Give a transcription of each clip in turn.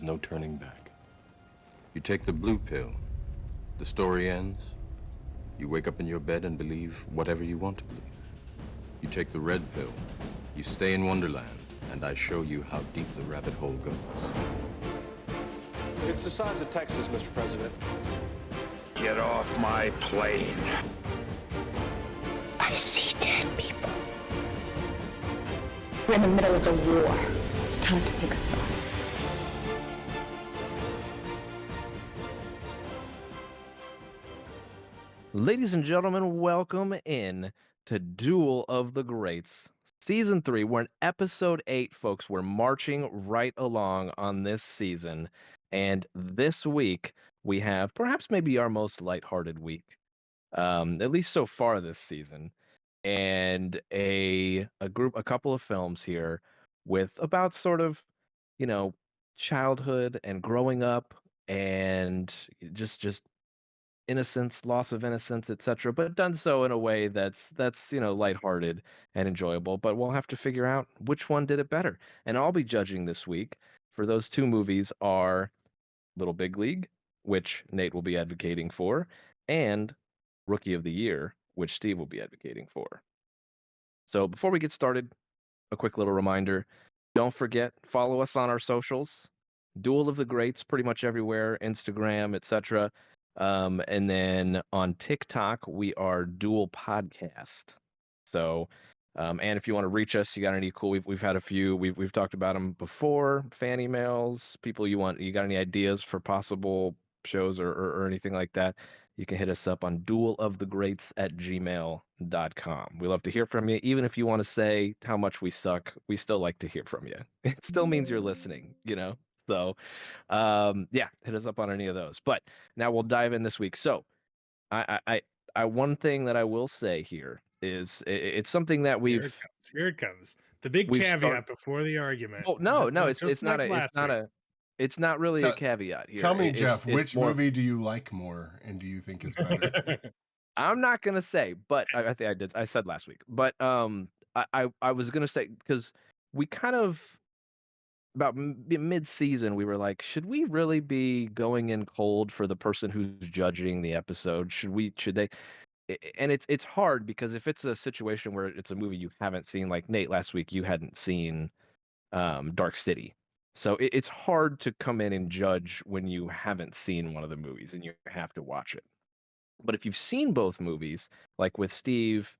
no turning back. You take the blue pill, the story ends. You wake up in your bed and believe whatever you want to believe. You take the red pill, you stay in Wonderland, and I show you how deep the rabbit hole goes. It's the size of Texas, Mr. President. Get off my plane. I see dead people. We're in the middle of a war. It's time to pick a side. Ladies and gentlemen, welcome in to Duel of the Greats, Season 3. We're in Episode 8, folks. We're marching right along on this season. And this week, we have perhaps maybe our most lighthearted week, at least so far this season. And a couple of films here with about sort of, childhood and growing up and just innocence, loss of innocence, etc., but done so in a way that's lighthearted and enjoyable. But we'll have to figure out which one did it better. And I'll be judging this week for those two movies are Little Big League, which Nate will be advocating for, and Rookie of the Year, which Steve will be advocating for. So before we get started, a quick little reminder. Don't forget, follow us on our socials. Duel of the Greats, pretty much everywhere, Instagram, etc. And then on TikTok, we are Duel Podcast. So, and if you want to reach us, you got any cool? We've had a few. We've talked about them before. Fan emails, people you got any ideas for possible shows or anything like that? You can hit us up on duelofthegreats@gmail.com. We love to hear from you. Even if you want to say how much we suck, we still like to hear from you. It still means you're listening, So, yeah, hit us up on any of those. But now we'll dive in this week. So, I one thing that I will say here is it's something that Here it comes. The big caveat before the argument. Well, no, Just like last week. it's not really a caveat here. Tell me, Jeff, it's which more, movie do you like more, and do you think is better? I'm not gonna say, but I think I did. I said last week, but I was gonna say because we kind of about mid-season we were like, should we really be going in cold for the person who's judging the episode? Should they? And it's hard because if it's a situation where it's a movie you haven't seen, like Nate last week, you hadn't seen Dark City. So it's hard to come in and judge when you haven't seen one of the movies and you have to watch it. But if you've seen both movies, like with Steve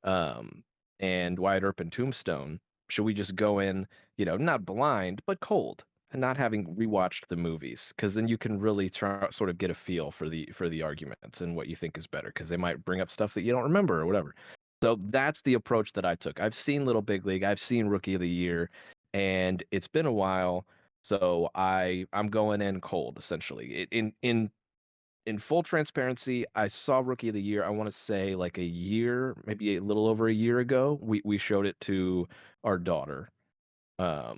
and Wyatt Earp and Tombstone, should we just go in, not blind, but cold and not having rewatched the movies? Because then you can really sort of get a feel for the arguments and what you think is better, because they might bring up stuff that you don't remember or whatever. So that's the approach that I took. I've seen Little Big League, I've seen Rookie of the Year, and it's been a while, so I'm going in cold essentially. In full transparency, I saw Rookie of the Year, I want to say like a year, maybe a little over a year ago. We showed it to our daughter for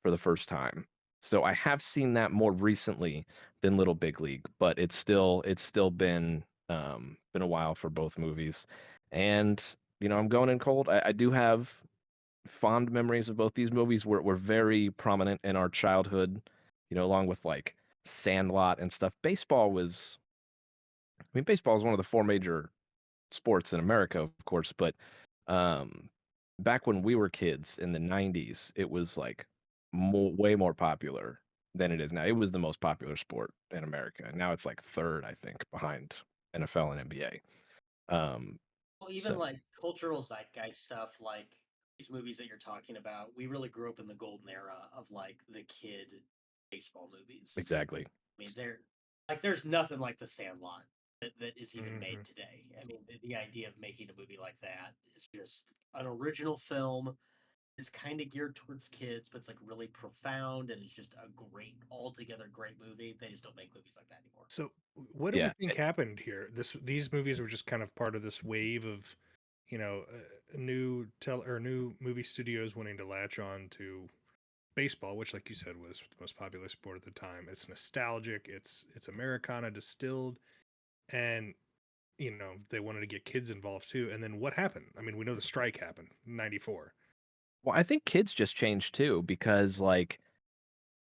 the first time. So I have seen that more recently than Little Big League, but it's still been a while for both movies. And I'm going in cold. I do have fond memories of both these movies. Were very prominent in our childhood, along with like Sandlot and stuff. Baseball is one of the four major sports in America, of course, but back when we were kids in the 90s, it was like way more popular than it is now. It was the most popular sport in America. Now it's like third, I think, behind NFL and NBA. Well, even like cultural zeitgeist stuff, like these movies that you're talking about, we really grew up in the golden era of like the kid baseball movies. Exactly. I mean, there's nothing like The Sandlot that is even made today. I mean, the idea of making a movie like that is just an original film. It's kind of geared towards kids, but it's like really profound, and it's just a altogether great movie. They just don't make movies like that anymore. So, what do we think happened here? These movies were just kind of part of this wave of, new movie studios wanting to latch on to baseball, which, like you said, was the most popular sport at the time. It's nostalgic. It's Americana distilled, and they wanted to get kids involved too. And then what happened? I mean, we know the strike happened in '94. Well, I think kids just changed too, because like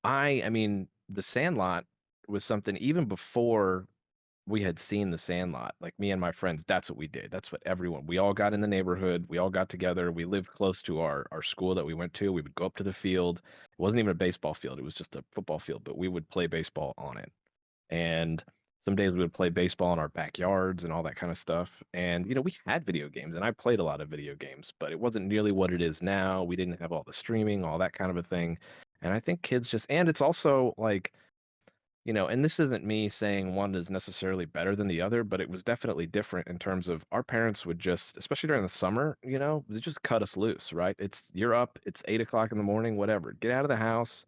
I mean, The Sandlot was something even before we had seen The Sandlot. Like me and my friends, that's what we did. That's what everyone. We all got in the neighborhood. We all got together. We lived close to our school that we went to. We would go up to the field. It wasn't even a baseball field. It was just a football field, but we would play baseball on it. And some days we would play baseball in our backyards and all that kind of stuff. And we had video games, and I played a lot of video games, but it wasn't nearly what it is now. We didn't have all the streaming, all that kind of a thing. And I think kids just, and it's also like, and this isn't me saying one is necessarily better than the other, but it was definitely different in terms of our parents would just, especially during the summer, they just cut us loose, right? You're up, it's 8 o'clock in the morning, whatever. Get out of the house,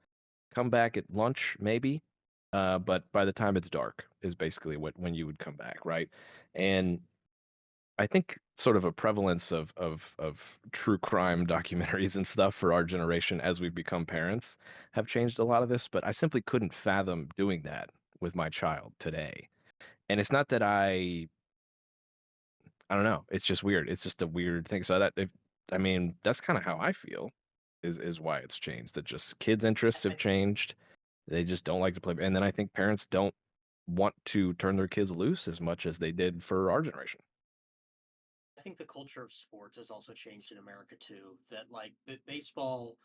come back at lunch, maybe. But by the time it's dark is basically when you would come back, right? And I think sort of a prevalence of true crime documentaries and stuff for our generation as we've become parents have changed a lot of this, but I simply couldn't fathom doing that with my child today. And it's not that I don't know, it's just weird. It's just a weird thing. So I mean, that's kind of how I feel is why it's changed. That just kids' interests have changed. They just don't like to play. And then I think parents don't want to turn their kids loose as much as they did for our generation. I think the culture of sports has also changed in America too. That like baseball,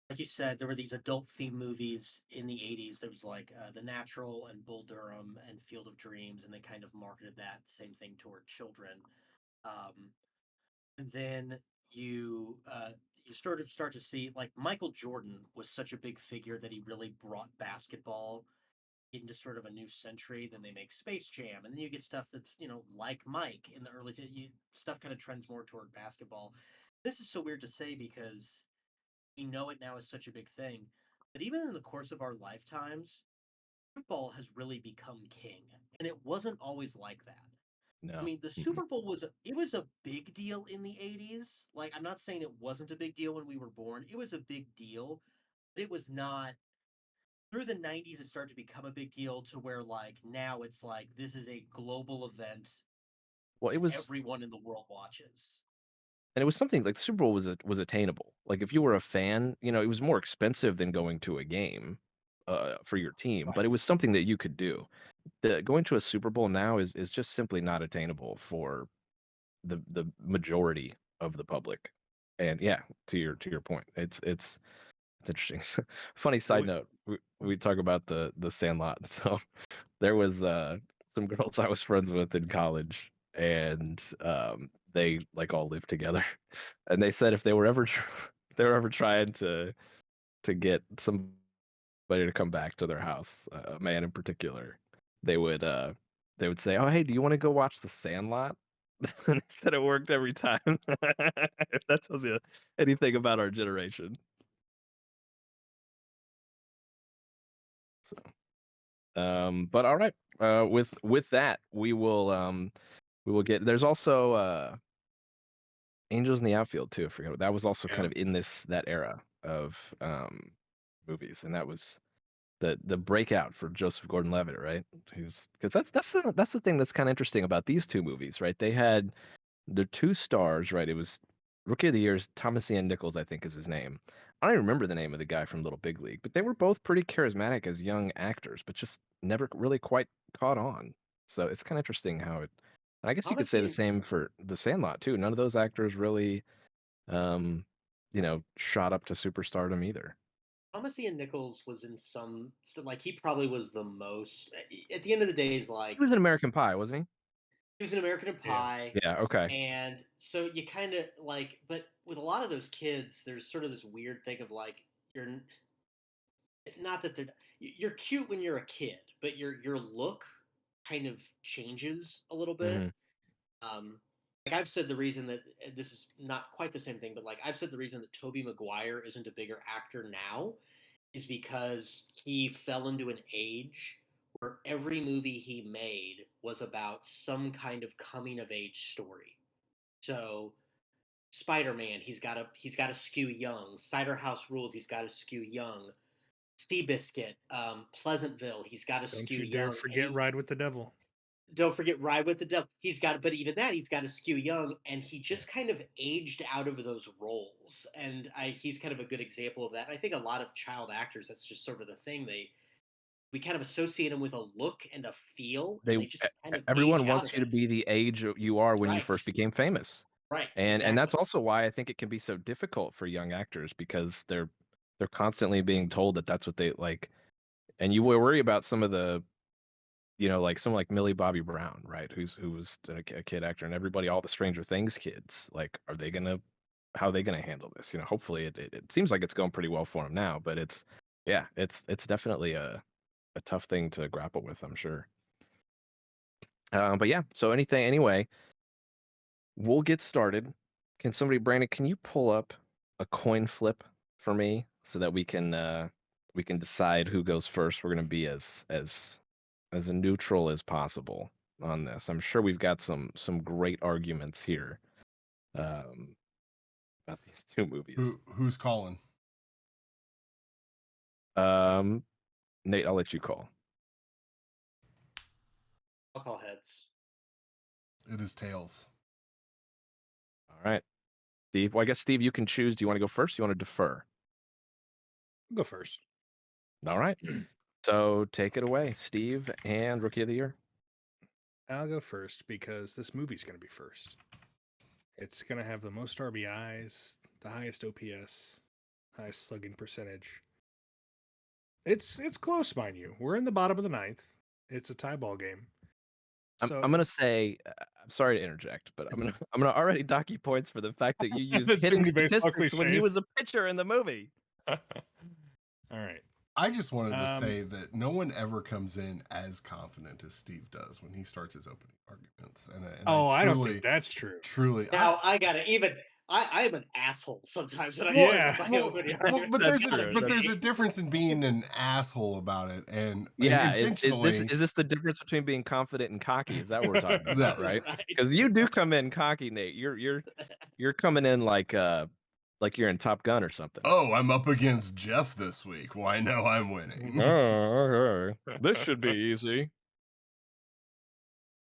like you said, there were these adult themed movies in the '80s. There was like The Natural and Bull Durham and Field of Dreams, and they kind of marketed that same thing toward children. Um, and then you start to see like Michael Jordan was such a big figure that he really brought basketball into sort of a new century. Then they make Space Jam, and then you get stuff that's like Mike in the stuff kind of trends more toward basketball. This is so weird to say because we know it now is such a big thing, but even in the course of our lifetimes, football has really become king, and it wasn't always like that. I No. mean, the Mm-mm. Super Bowl was a big deal in the '80s. Like, I'm not saying it wasn't a big deal when we were born. It was a big deal, but it was not through the '90s. It started to become a big deal to where like now it's like this is a global event Well, it that was everyone in the world watches. and it was something like the Super Bowl was attainable. Like if you were a fan, it was more expensive than going to a game for your team, but it Right. was something that you could do. Going to a Super Bowl now is just simply not attainable for the majority of the public. And yeah, to your point, it's interesting. Funny It side would- note, we talk about the Sandlot. So there was some girls I was friends with in college, and they like all lived together, and they said if they were ever if they were ever trying to get somebody to come back to their house, a man in particular, they would uh they would say, "Oh, hey, do you want to go watch The Sandlot?" And he said it worked every time. If that tells you anything about our generation. So, but all right. With that, we will get. There's also Angels in the Outfield too. I forget that was also kind yeah. of in that era of movies, and that was the breakout for Joseph Gordon-Levitt, right? Who's because that's the thing that's kind of interesting about these two movies, right? They had the two stars, right? It was Rookie of the Year is Thomas Ian Nichols, I think is his name. I don't even remember the name of the guy from Little Big League, but they were both pretty charismatic as young actors, but just never really quite caught on. So it's kind of interesting how it. And I guess you could Thomas say the Ian same for The Sandlot too. None of those actors really, um, shot up to superstardom either. Thomas Ian Nichols was in some like he probably was the most at the end of the day is He like was in American Pie, wasn't he was an American Yeah. Pie. he? Yeah. Okay. And so you kind of like, but with a lot of those kids, there's sort of this weird thing of like, you're not that you're cute when you're a kid, but your look kind of changes a little bit. Hmm. Um, like I've said the reason that this is not quite the same thing, but like I've said the reason that Tobey Maguire isn't a bigger actor now is because he fell into an age where every movie he made was about some kind of coming of age story. So Spider-Man, he's got to skew young. Cider House Rules, he's got to skew young. Seabiscuit, Pleasantville, he's got to Don't skew you dare young. And forget he Ride with the Devil. don't forget Ride with the Devil. But even that, he's got to skew young, and he Yeah. just kind of aged out of those roles. And he's kind of a good example of that. I think a lot of child actors, that's just sort of the thing. we kind of associate them with a look and a feel, They and they just kind of everyone age out wants of you to it. be the age you are when you Right. first became famous. Right. And that's Exactly. also why I think it can be so difficult for young actors because they're constantly being told that that's what they like. And you worry about some of the, like someone like Millie Bobby Brown, right? Who was a kid actor, and everybody, all the Stranger Things kids, like, how are they gonna handle this? Hopefully it seems like it's going pretty well for them now, but it's definitely a tough thing to grapple with, I'm sure. But yeah, so anyway, we'll get started. Brandon, can you pull up a coin flip for me so that we can decide who goes first? We're gonna be as neutral as possible on this. I'm sure we've got some great arguments here about these two movies. Who's calling? Nate, I'll let you call. I'll call heads. It is tails. All right, Steve. Well, I guess Steve, you can choose. Do you want to go first? Do you want to defer? I'll go first. All right. So take it away, Steve, and Rookie of the Year. I'll go first because this movie's going to be first. It's going to have the most RBIs, the highest OPS, highest slugging percentage. It's close, mind you. We're in the bottom of the ninth. It's a tie ball game. So I'm gonna say, I'm sorry to interject, but I'm gonna already dock you points for the fact that you used The too hitting many baseball statistics when he cliches. was a pitcher in the movie. All right. I just wanted to say that no one ever comes in as confident as Steve does when he starts his opening arguments. And I don't think that's true. Truly, Now I gotta even. I am an asshole sometimes when I Yeah. but there's a difference in being an asshole about it and intentionally. Is this the difference between being confident and cocky? Is that what we're talking about, Yes. right? Because you do come in cocky, Nate. You're coming in like you're in Top Gun or something. Oh, I'm up against Jeff this week. Well, I know I'm winning. Oh, okay. This should be easy.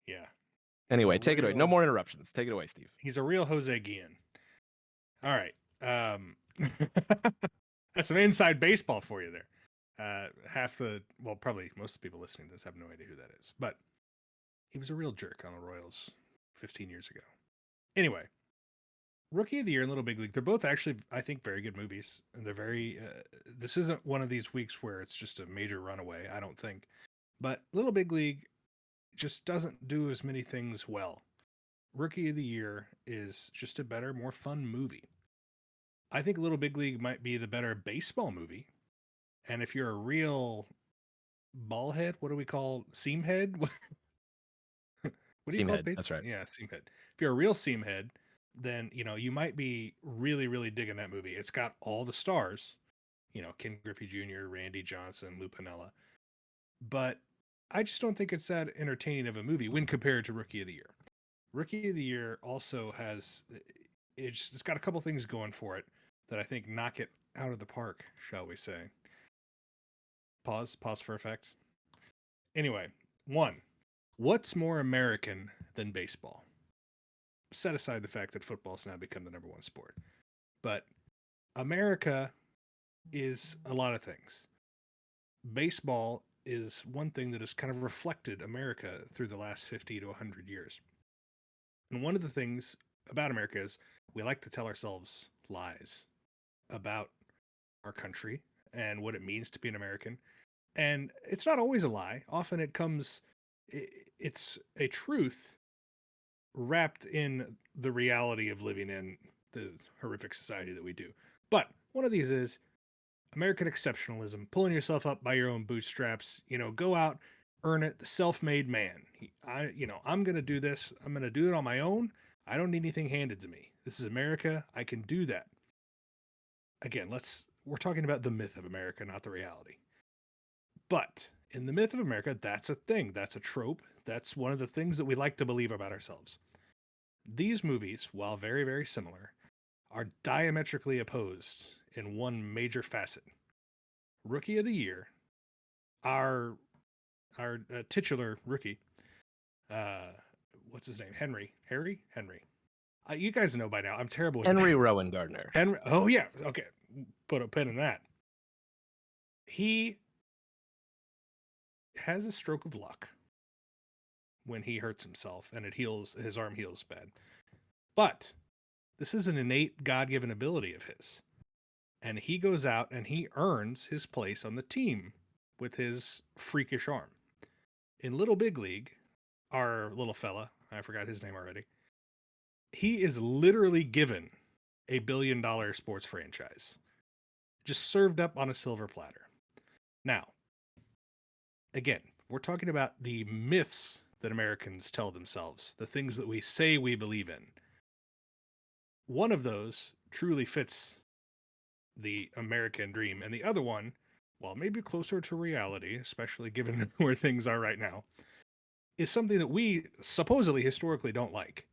Yeah. Anyway, take it away. No more interruptions. Take it away, Steve. He's a real Jose Guillen. All right. That's some inside baseball for you there. Probably most of the people listening to this have no idea who that is, but he was a real jerk on the Royals 15 years ago. Anyway, Rookie of the Year and Little Big League, they're both actually, I think, very good movies. And they're very, this isn't one of these weeks where it's just a major runaway, I don't think. But Little Big League just doesn't do as many things well. Rookie of the Year is just a better, more fun movie. I think Little Big League might be the better baseball movie. And if you're a real ball head, what do we call seam head? What do you call it? That's right. Yeah, seam head. If you're a real seam head, then you might be really, really digging that movie. It's got all the stars, Ken Griffey Jr., Randy Johnson, Lou Piniella. But I just don't think it's that entertaining of a movie when compared to Rookie of the Year. Rookie of the Year also has it's got a couple things going for it that I think knock it out of the park, shall we say. Pause for effect. Anyway, 1. What's more American than baseball? Set aside the fact that football's now become the number one sport. But America is a lot of things. Baseball is one thing that has kind of reflected America through the last 50 to 100 years. And one of the things about America is we like to tell ourselves lies about our country and what it means to be an American. And it's not always a lie. Often it's a truth wrapped in the reality of living in the horrific society that we do. But one of these is American exceptionalism, pulling yourself up by your own bootstraps, go out, earn it, the self-made man. I'm going to do this. I'm going to do it on my own. I don't need anything handed to me. This is America. I can do that. Again, we're talking about the myth of America, not the reality. But in the myth of America, that's a thing. That's a trope. That's one of the things that we like to believe about ourselves. These movies, while very, very similar, are diametrically opposed in one major facet. Rookie of the Year, our titular rookie, what's his name? Henry. You guys know by now. I'm terrible with Henry names. Rowengartner. Henry. Oh yeah. Okay. Put a pin in that. He has a stroke of luck when he hurts himself and his arm heals bad. But this is an innate God-given ability of his. And he goes out and he earns his place on the team with his freakish arm. In Little Big League, our little fella, I forgot his name already, he is literally given $1 billion sports franchise, just served up on a silver platter. Now, again, we're talking about the myths that Americans tell themselves, the things that we say we believe in. One of those truly fits the American dream, and the other one, while maybe closer to reality, especially given where things are right now, is something that we supposedly historically don't like.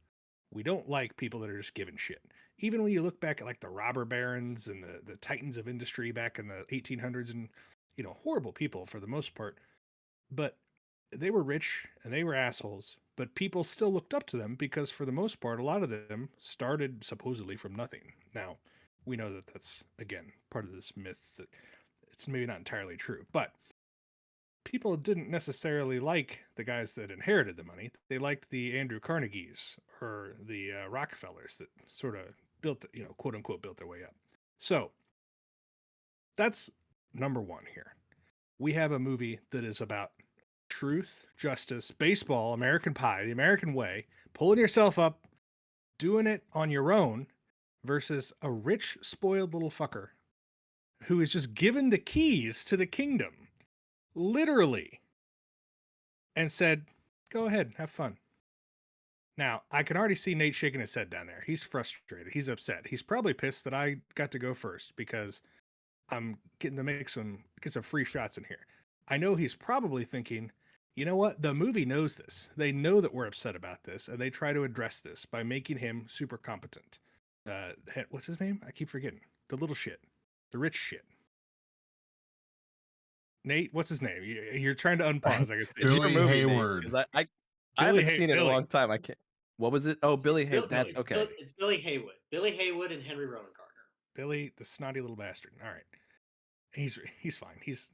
We don't like people that are just given shit. Even when you look back at like the robber barons and the titans of industry back in the 1800s, and horrible people for the most part, but they were rich and they were assholes, but people still looked up to them because for the most part, a lot of them started supposedly from nothing. Now, we know that that's, again, part of this myth that it's maybe not entirely true, but people didn't necessarily like the guys that inherited the money. They liked the Andrew Carnegies or the Rockefellers that sort of built, quote unquote, built their way up. So that's number one here. We have a movie that is about truth, justice, baseball, American pie, the American way, pulling yourself up, doing it on your own versus a rich, spoiled little fucker who is just given the keys to the kingdom, literally, and said, go ahead, have fun. Now, I can already see Nate shaking his head down there. He's frustrated. He's upset. He's probably pissed that I got to go first because I'm getting to get some free shots in here. I know he's probably thinking, you know what? The movie knows this. They know that we're upset about this, and they try to address this by making him super competent. What's his name? I keep forgetting. The little shit. The rich shit. Nate, what's his name? You're trying to unpause. I guess Billy Heywood. Because I haven't seen it in a long time. I can't. What was it? Oh, Billy Heywood. That's okay. It's Billy Heywood. Billy Heywood and Henry Rowengartner. Billy, the snotty little bastard. All right, he's fine. He's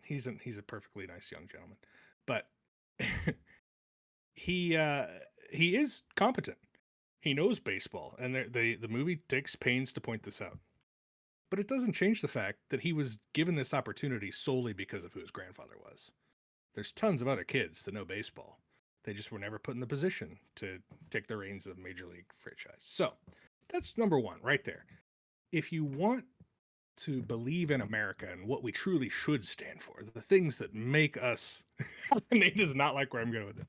a perfectly nice young gentleman, but he is competent. He knows baseball, and the movie takes pains to point this out. But it doesn't change the fact that he was given this opportunity solely because of who his grandfather was. There's tons of other kids that know baseball. They just were never put in the position to take the reins of a major league franchise. So that's number one right there. If you want to believe in America and what we truly should stand for, the things that make us, Nate does not like where I'm going with it,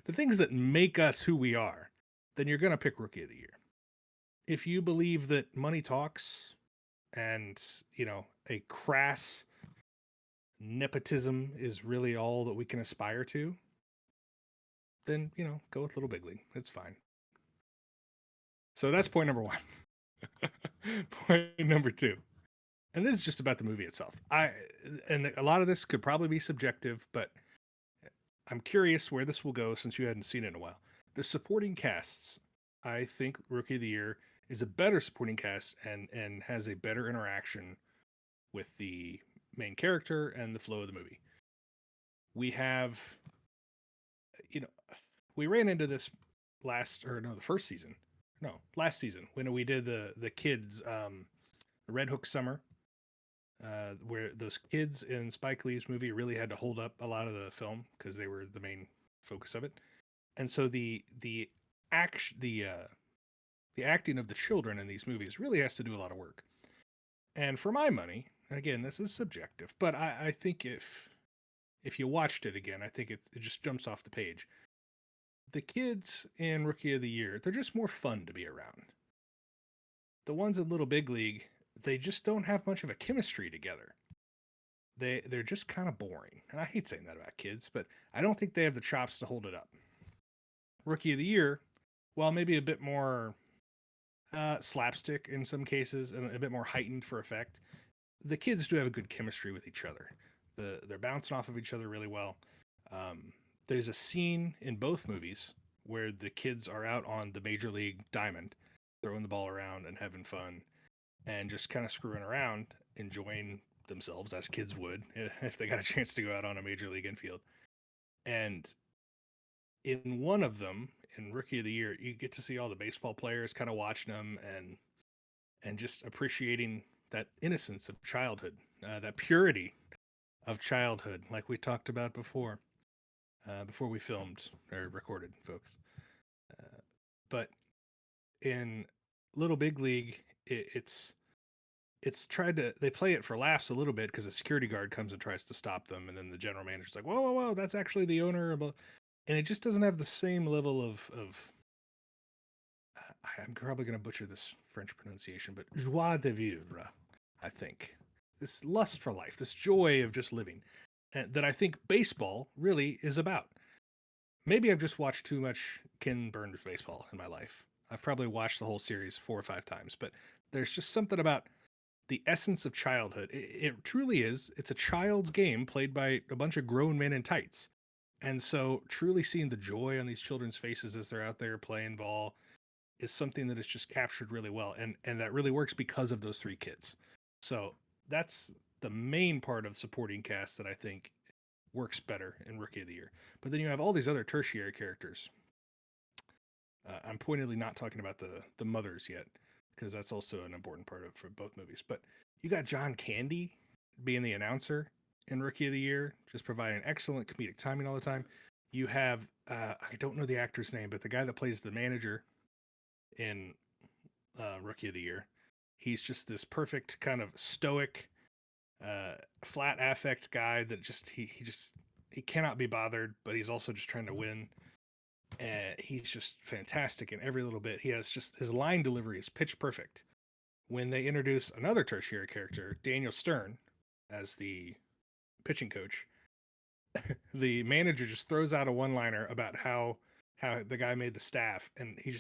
the things that make us who we are, then you're going to pick Rookie of the Year. If you believe that money talks and, a crass nepotism is really all that we can aspire to, then, go with Little Big League. It's fine. So that's point number one. Point number two. And this is just about the movie itself. And a lot of this could probably be subjective, but I'm curious where this will go since you hadn't seen it in a while. The supporting casts, I think Rookie of the Year is a better supporting cast and has a better interaction with the main character and the flow of the movie. We have, we ran into this last season when we did the kids, the Red Hook Summer, where those kids in Spike Lee's movie really had to hold up a lot of the film because they were the main focus of it. And so the acting of the children in these movies really has to do a lot of work. And for my money, and again, this is subjective, but I think if you watched it again, I think it just jumps off the page. The kids in Rookie of the Year, they're just more fun to be around. The ones in Little Big League, they just don't have much of a chemistry together. They're just kind of boring. And I hate saying that about kids, but I don't think they have the chops to hold it up. Rookie of the Year, while maybe a bit more slapstick in some cases and a bit more heightened for effect, the kids do have a good chemistry with each other. They're bouncing off of each other really well. There's a scene in both movies where the kids are out on the Major League Diamond, throwing the ball around and having fun and just kind of screwing around, enjoying themselves as kids would if they got a chance to go out on a Major League infield. And in one of them, in Rookie of the Year, you get to see all the baseball players kind of watching them and just appreciating that innocence of childhood, that purity of childhood, like we talked about before we filmed or recorded, folks. But in Little Big League, it's tried to, they play it for laughs a little bit because a security guard comes and tries to stop them, and then the general manager's like, whoa, that's actually the owner of a, and it just doesn't have the same level of I'm probably going to butcher this French pronunciation, but joie de vivre, I think. This lust for life, this joy of just living, that I think baseball really is about. Maybe I've just watched too much Ken Burns baseball in my life. I've probably watched the whole series 4 or 5 times, but there's just something about the essence of childhood. It truly is. It's a child's game played by a bunch of grown men in tights. And so truly seeing the joy on these children's faces as they're out there playing ball is something that is just captured really well. And that really works because of those 3 kids. So that's the main part of supporting cast that I think works better in Rookie of the Year. But then you have all these other tertiary characters. I'm pointedly not talking about the mothers yet, because that's also an important part of for both movies. But you got John Candy being the announcer in Rookie of the Year, just providing excellent comedic timing all the time. You have I don't know the actor's name, but the guy that plays the manager in Rookie of the Year, he's just this perfect kind of stoic, flat affect guy that just he cannot be bothered, but he's also just trying to win. And he's just fantastic in every little bit. He has just, his line delivery is pitch perfect. When they introduce another tertiary character, Daniel Stern, as the pitching coach, the manager just throws out a one-liner about how the guy made the staff, and he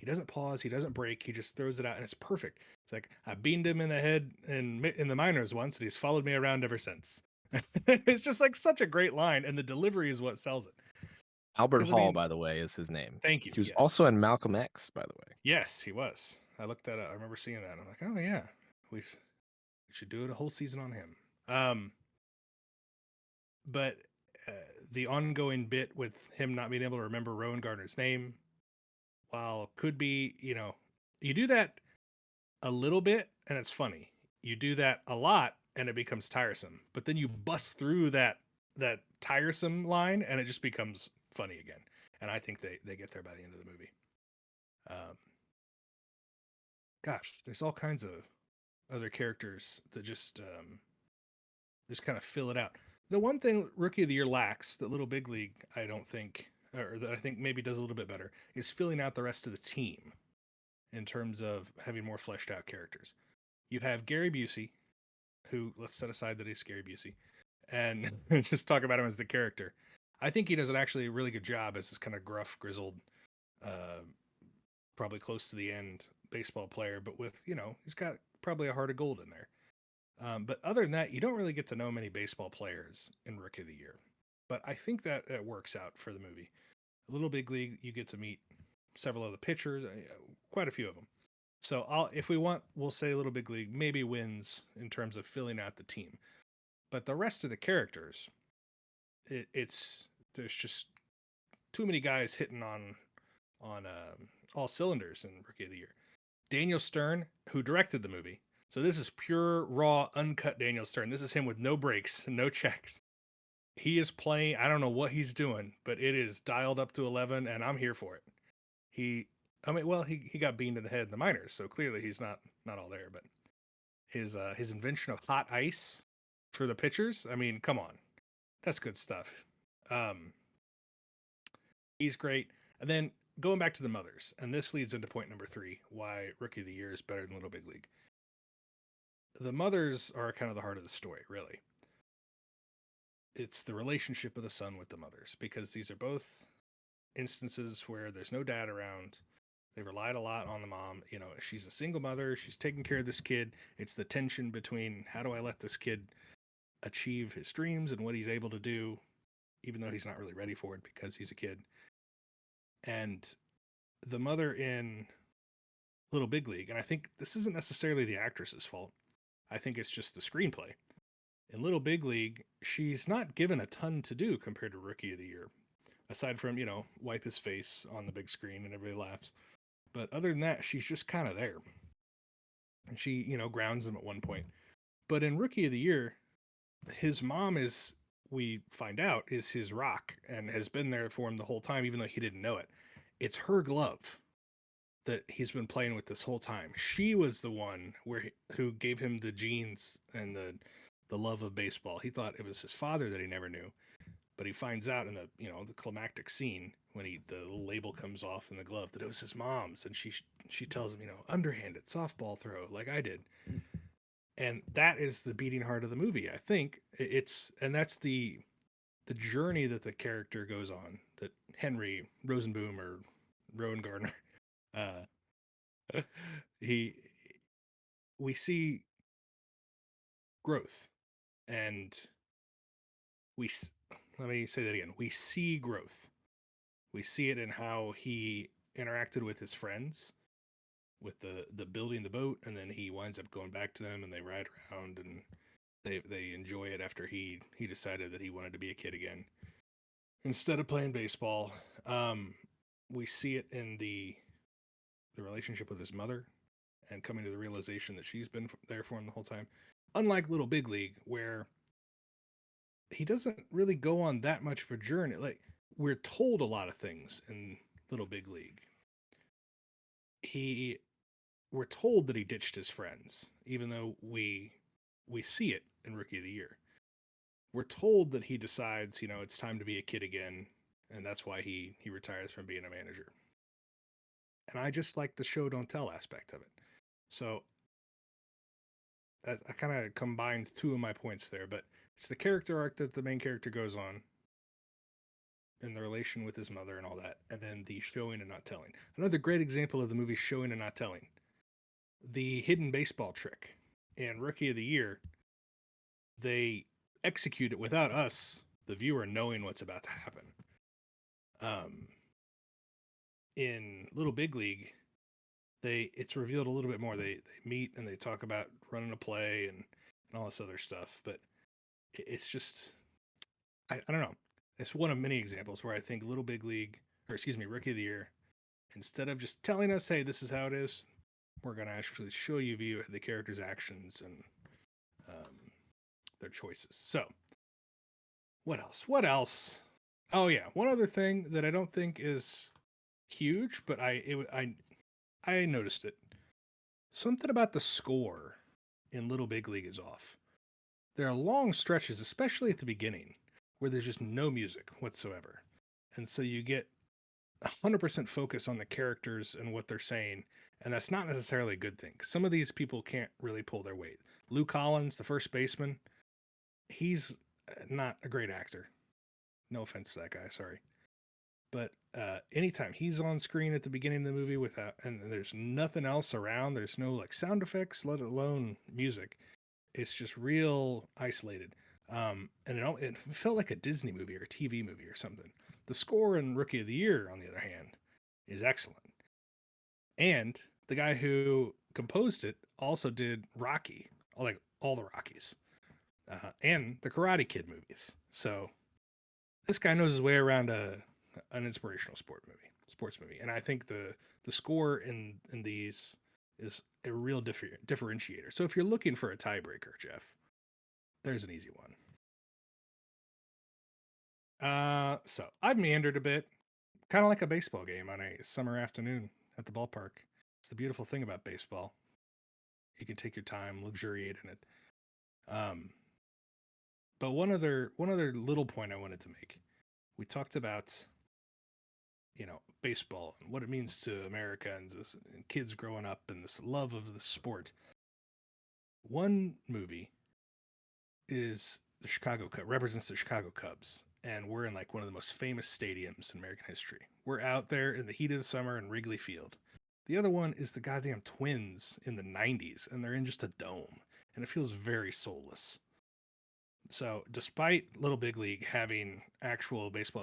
doesn't pause, he doesn't break, he just throws it out, and it's perfect. It's like, I beamed him in the head in the minors once, and he's followed me around ever since. It's just like such a great line, and the delivery is what sells it. Albert Hall, by the way, is his name. Thank you. He was yes. also in Malcolm X, by the way. Yes, he was. I looked that up. I remember seeing that. And I'm like, oh yeah, we should do it a whole season on him. But the ongoing bit with him not being able to remember Rowengartner's name, while could be, you do that a little bit and it's funny. You do that a lot and it becomes tiresome. But then you bust through that tiresome line and it just becomes funny again. And I think they get there by the end of the movie. Gosh, there's all kinds of other characters that just kind of fill it out. The one thing Rookie of the Year lacks that Little Big League, I don't think, or that I think maybe does a little bit better, is filling out the rest of the team in terms of having more fleshed out characters. You have Gary Busey, who, let's set aside that he's Gary Busey, and just talk about him as the character. I think he does an actually really good job as this kind of gruff, grizzled, probably close to the end baseball player, but with, he's got probably a heart of gold in there. But other than that, you don't really get to know many baseball players in Rookie of the Year. But I think that it works out for the movie. A Little Big League, you get to meet several of the pitchers, quite a few of them. So if we want, we'll say Little Big League maybe wins in terms of filling out the team. But the rest of the characters, there's just too many guys hitting on all cylinders in Rookie of the Year. Daniel Stern, who directed the movie. So this is pure, raw, uncut Daniel Stern. This is him with no breaks, no checks. He is playing, I don't know what he's doing, but it is dialed up to 11, and I'm here for it. He got beamed in the head in the minors, so clearly he's not all there. But his invention of hot ice for the pitchers, I mean, come on. That's good stuff. He's great. And then going back to the mothers, and this leads into point number 3, why Rookie of the Year is better than Little Big League. The mothers are kind of the heart of the story, really. It's the relationship of the son with the mothers, because these are both instances where there's no dad around. They relied a lot on the mom. She's a single mother. She's taking care of this kid. It's the tension between, how do I let this kid achieve his dreams and what he's able to do, even though he's not really ready for it because he's a kid. And the mother in Little Big League, and I think this isn't necessarily the actress's fault. I think it's just the screenplay, In Little Big League, she's not given a ton to do compared to Rookie of the Year, aside from, wipe his face on the big screen and everybody laughs. But other than that, she's just kind of there. And she, grounds him at one point. But in Rookie of the Year, his mom is, we find out, is his rock and has been there for him the whole time, even though he didn't know it. It's her glove that he's been playing with this whole time. She was the one who gave him the genes and the love of baseball. He thought it was his father that he never knew, but he finds out in the climactic scene when the little label comes off in the glove that it was his mom's, and she tells him, underhanded softball throw like I did. And that is the beating heart of the movie. I think that's the journey that the character goes on, that Henry Rosenboom or Rowengartner, we see growth, and let me say that again. We see growth. We see it in how he interacted with his friends, with the building the boat, and then he winds up going back to them and they ride around and they enjoy it after he decided that he wanted to be a kid again instead of playing baseball. We see it in the relationship with his mother and coming to the realization that she's been there for him the whole time. Unlike Little Big League, where he doesn't really go on that much of a journey. Like, we're told a lot of things in Little Big League. We're told that he ditched his friends, even though we see it in Rookie of the Year. We're told that he decides, it's time to be a kid again, and that's why he retires from being a manager. And I just like the show don't tell aspect of it. So I kind of combined two of my points there, but it's the character arc that the main character goes on, and the relation with his mother and all that, and then the showing and not telling. Another great example of the movie showing and not telling. The hidden baseball trick in Rookie of the Year, they execute it without us, the viewer, knowing what's about to happen. In Little Big League, it's revealed a little bit more. They meet and they talk about running a play and all this other stuff, but it's just, I don't know. It's one of many examples where I think Rookie of the Year, instead of just telling us, hey, this is how it is, we're going to actually show you the character's actions and their choices. So, what else? Oh yeah, one other thing that I don't think is huge, but I noticed it. Something about the score in Little Big League is off. There are long stretches, especially at the beginning, where there's just no music whatsoever. And so you get 100% focus on the characters and what they're saying, and that's not necessarily a good thing. Some of these people can't really pull their weight. Lou Collins, the first baseman, he's not a great actor. No offense to that guy, sorry. But anytime he's on screen at the beginning of the movie and there's nothing else around, there's no like sound effects, let alone music. It's just real isolated. And it felt like a Disney movie or a TV movie or something. The score in Rookie of the Year, on the other hand, is excellent. And the guy who composed it also did Rocky, like all the Rockies, and the Karate Kid movies. So this guy knows his way around an inspirational sports movie. And I think the score in these is a real differentiator. So if you're looking for a tiebreaker, Jeff, there's an easy one. So I've meandered a bit, kind of like a baseball game on a summer afternoon at the ballpark. It's the beautiful thing about baseball. You can take your time, luxuriate in it. But one other little point I wanted to make. We talked about, baseball and what it means to Americans and kids growing up and this love of the sport. One movie is the represents the Chicago Cubs, and we're in like one of the most famous stadiums in American history. We're out there in the heat of the summer in Wrigley Field. The other one is the goddamn Twins in the 90s, and they're in just a dome, and it feels very soulless. So despite Little Big League having a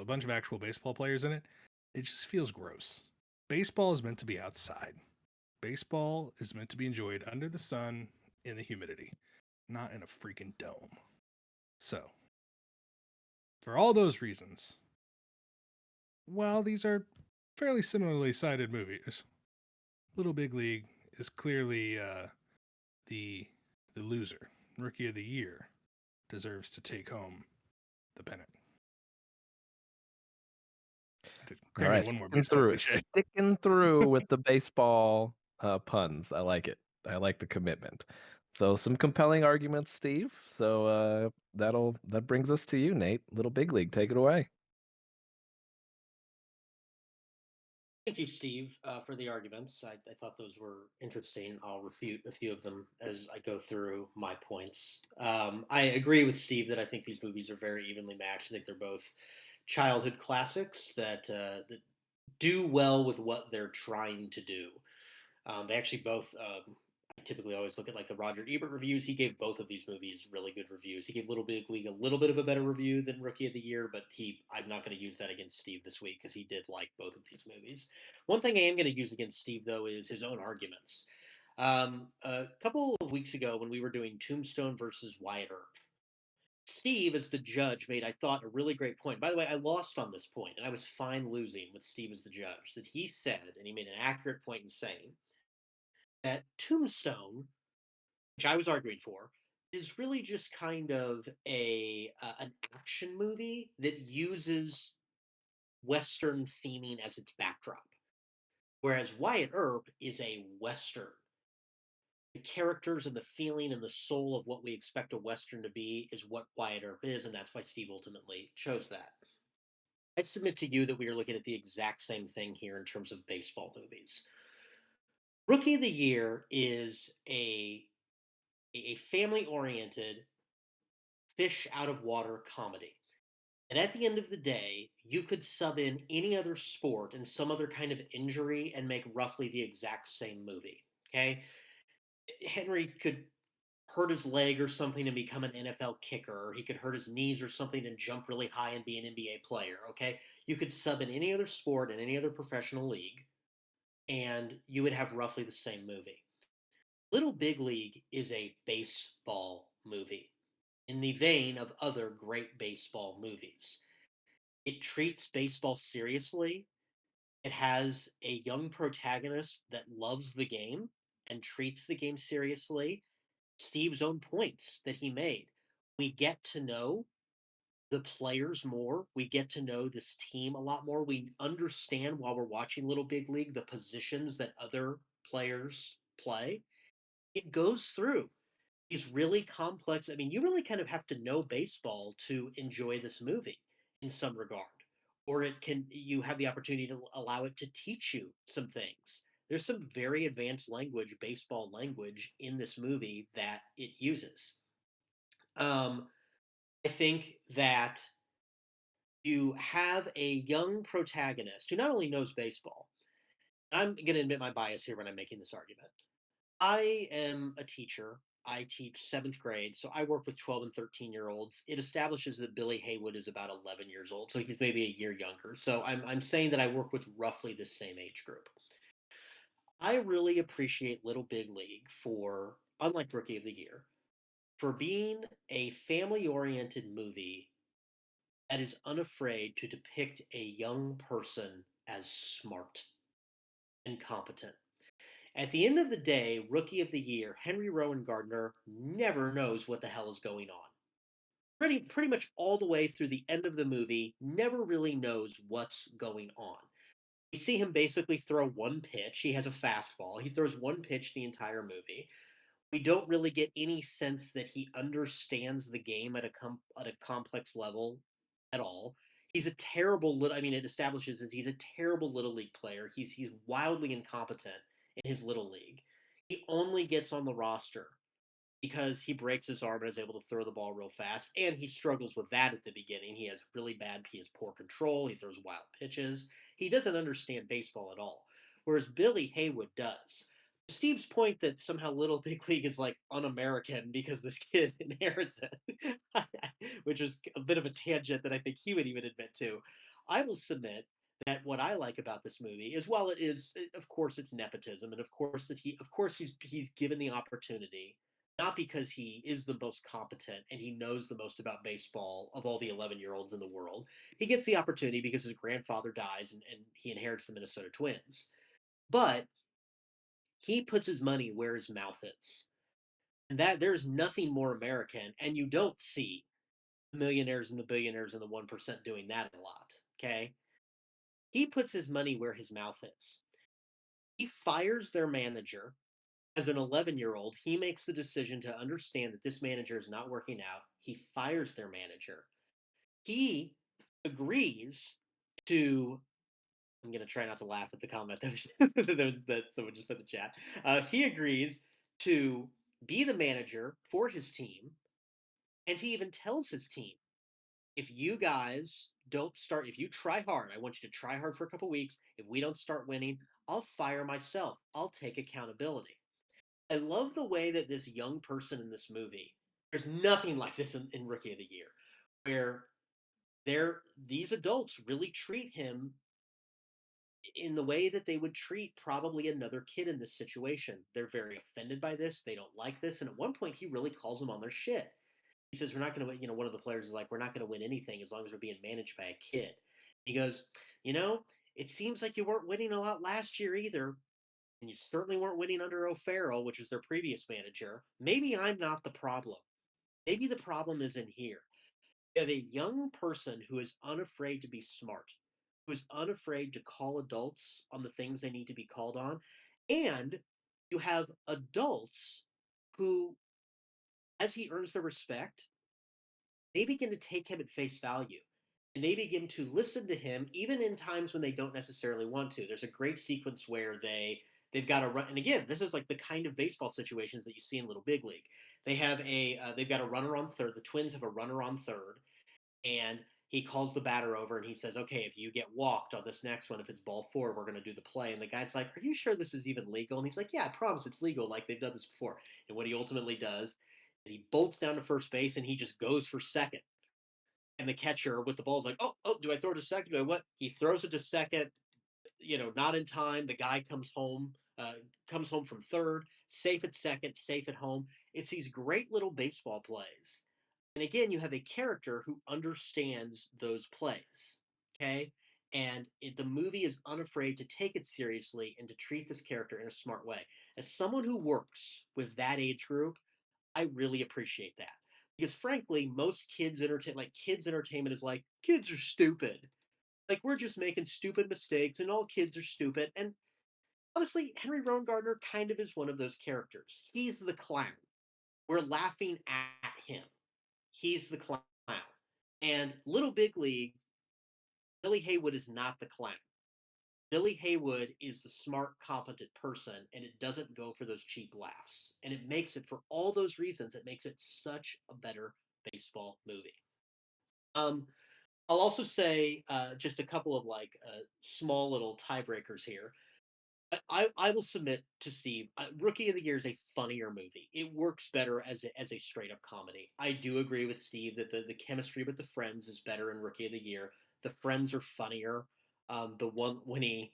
bunch of actual baseball players in it, it just feels gross. Baseball is meant to be outside. Baseball is meant to be enjoyed under the sun in the humidity, not in a freaking dome. So, for all those reasons, while these are fairly similarly sided movies, Little Big League is clearly the loser. Rookie of the Year deserves to take home the pennant. All right, One more baseball cliche. sticking through with the baseball puns. I like it. I like the commitment. So some compelling arguments, Steve. So that brings us to you, Nate. Little Big League, take it away. Thank you, Steve, for the arguments. I thought those were interesting. I'll refute a few of them as I go through my points. I agree with Steve that I think these movies are very evenly matched. I think they're both childhood classics that do well with what they're trying to do. They actually both. I typically always look at like the Roger Ebert reviews. He gave both of these movies really good reviews. He gave Little Big League a little bit of a better review than Rookie of the Year, but I'm not going to use that against Steve this week because he did like both of these movies. One thing I am going to use against Steve though is his own arguments. A couple of weeks ago when we were doing Tombstone versus Wyatt Earp, Steve, as the judge, made, I thought, a really great point. By the way, I lost on this point, and I was fine losing with Steve as the judge. That he said, and he made an accurate point in saying, that Tombstone, which I was arguing for, is really just kind of an action movie that uses Western theming as its backdrop, whereas Wyatt Earp is a Western. The characters and the feeling and the soul of what we expect a Western to be is what Wyatt Earp is, and that's why Steve ultimately chose that. I submit to you that we are looking at the exact same thing here in terms of baseball movies. Rookie of the Year is a family-oriented, fish out of water comedy. And at the end of the day, you could sub in any other sport and some other kind of injury and make roughly the exact same movie. Okay? Henry could hurt his leg or something and become an NFL kicker, or he could hurt his knees or something and jump really high and be an NBA player. Okay? You could sub in any other sport and any other professional league, and you would have roughly the same movie. Little Big League is a baseball movie in the vein of other great baseball movies. It treats baseball seriously. It has a young protagonist that loves the game and treats the game seriously. Steve's own points that he made. We get to know the players more. We get to know this team a lot more. We understand while we're watching Little Big League the positions that other players play. It goes through these really complex. I mean, you really kind of have to know baseball to enjoy this movie in some regard, or you have the opportunity to allow it to teach you some things. There's some very advanced language, baseball language, in this movie that it uses. I think that you have a young protagonist who not only knows baseball. I'm going to admit my bias here when I'm making this argument. I am a teacher. I teach seventh grade, so I work with 12 and 13-year-olds. It establishes that Billy Heywood is about 11 years old, so he's maybe a year younger. So I'm saying that I work with roughly the same age group. I really appreciate Little Big League for, unlike Rookie of the Year, for being a family-oriented movie that is unafraid to depict a young person as smart and competent. At the end of the day, Rookie of the Year, Henry Rowengartner never knows what the hell is going on. Pretty much all the way through the end of the movie, never really knows what's going on. We see him basically throw one pitch. He has a fastball. He throws one pitch the entire movie. We don't really get any sense that he understands the game at a complex level at all. He's a terrible little. I mean, it establishes that he's a terrible little league player. He's wildly incompetent in his little league. He only gets on the roster because he breaks his arm and is able to throw the ball real fast, and he struggles with that at the beginning. He has poor control. He throws wild pitches. He doesn't understand baseball at all, whereas Billy Heywood does. Steve's point that somehow Little Big League is like un-American because this kid inherits it, which is a bit of a tangent that I think he would even admit to. I will submit that what I like about this movie is, while it is, of course, it's nepotism, and of course he's given the opportunity not because he is the most competent and he knows the most about baseball of all the 11-year-olds in the world. He gets the opportunity because his grandfather dies and he inherits the Minnesota Twins. But he puts his money where his mouth is. And that there's nothing more American, and you don't see the millionaires and the billionaires and the 1% doing that a lot. Okay? He puts his money where his mouth is. He fires their manager. As an 11-year-old, he makes the decision to understand that this manager is not working out. He fires their manager. He agrees to. I'm going to try not to laugh at the comment that someone just put in the chat. He agrees to be the manager for his team, and he even tells his team, if you guys don't start, if you try hard, I want you to try hard for a couple weeks. If we don't start winning, I'll fire myself. I'll take accountability. I love the way that this young person in this movie, there's nothing like this in Rookie of the Year, where these adults really treat him in the way that they would treat probably another kid in this situation. They're very offended by this. They don't like this. And at one point, he really calls them on their shit. He says, we're not going to, one of the players is like, we're not going to win anything as long as we're being managed by a kid. He goes, it seems like you weren't winning a lot last year either. And you certainly weren't winning under O'Farrell, which was their previous manager. Maybe I'm not the problem. Maybe the problem is in here. You have a young person who is unafraid to be smart, who is unafraid to call adults on the things they need to be called on. And you have adults who, as he earns their respect, they begin to take him at face value. And they begin to listen to him even in times when they don't necessarily want to. There's a great sequence where they've got to run, and again, this is like the kind of baseball situations that you see in Little Big League. They've got a runner on third. The Twins have a runner on third, and he calls the batter over and he says, okay, if you get walked on this next one, if it's ball 4, we're going to do the play. And the guy's like, are you sure this is even legal? And he's like, yeah, I promise it's legal, like they've done this before. And what he ultimately does is he bolts down to first base and he just goes for second. And the catcher with the ball is like, oh, do I throw it to second? Do I what? He throws it to second, not in time. The guy comes home from third, safe at second, safe at home. It's these great little baseball plays. And again, you have a character who understands those plays. Okay. And the movie is unafraid to take it seriously and to treat this character in a smart way. As someone who works with that age group, I really appreciate that. Because frankly, most kids entertainment is like, kids are stupid. Like, we're just making stupid mistakes and all kids are stupid. And honestly, Henry Rowengartner kind of is one of those characters. He's the clown. We're laughing at him. He's the clown. And Little Big League, Billy Heywood is not the clown. Billy Heywood is the smart, competent person, and it doesn't go for those cheap laughs. And it makes it, for all those reasons, it makes it such a better baseball movie. I'll also say just a couple of small little tiebreakers here. I will submit to Steve. Rookie of the Year is a funnier movie. It works better as a straight up comedy. I do agree with Steve that the chemistry with the friends is better in Rookie of the Year. The friends are funnier. The one when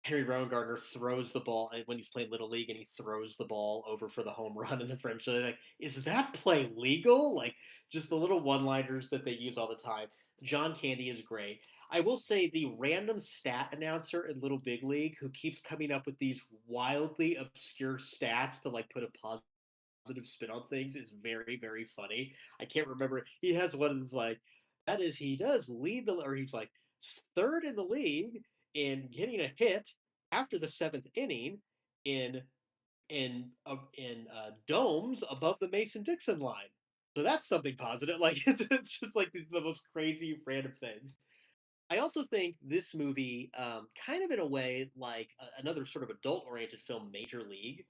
Henry Rowengartner throws the ball when he's playing Little League and he throws the ball over for the home run, and the French are like, is that play legal? Like, just the little one-liners that they use all the time. John Candy is great. I will say the random stat announcer in Little Big League who keeps coming up with these wildly obscure stats to put a positive spin on things is very, very funny. I can't remember. He has one that's like, he does lead or he's like third in the league in getting a hit after the 7th inning in domes above the Mason-Dixon line. So that's something positive. It's just the most crazy random things. I also think this movie, kind of in a way like another sort of adult-oriented film, Major League,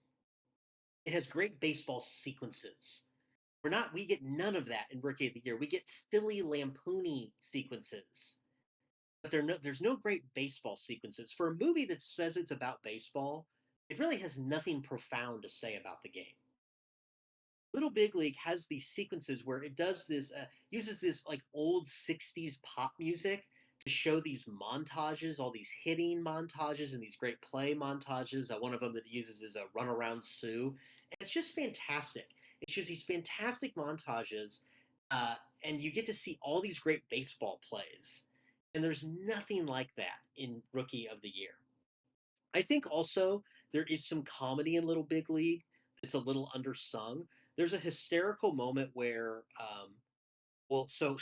it has great baseball sequences. We get none of that in Rookie of the Year. We get silly lampoony sequences. But there's no great baseball sequences. For a movie that says it's about baseball, it really has nothing profound to say about the game. Little Big League has these sequences where it does this, uses this old 60s pop music to show these montages, all these hitting montages and these great play montages. One of them that it uses is a Run Around Sue. And it's just fantastic. It shows these fantastic montages, and you get to see all these great baseball plays. And there's nothing like that in Rookie of the Year. I think also there is some comedy in Little Big League that's a little undersung. There's a hysterical moment where so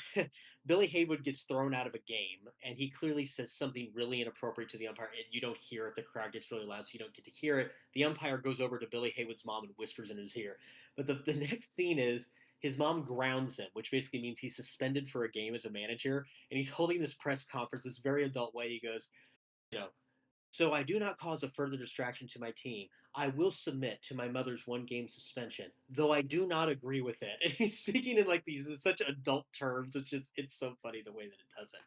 Billy Heywood gets thrown out of a game, and he clearly says something really inappropriate to the umpire, and you don't hear it. The crowd gets really loud, so you don't get to hear it. The umpire goes over to Billy Heywood's mom and whispers in his ear. But the next scene is his mom grounds him, which basically means he's suspended for a game as a manager, and he's holding this press conference this very adult way. He goes, you know, so I do not cause a further distraction to my team. I will submit to my mother's 1-game suspension, though I do not agree with it. And he's speaking in like these in such adult terms. It's so funny the way that it does it.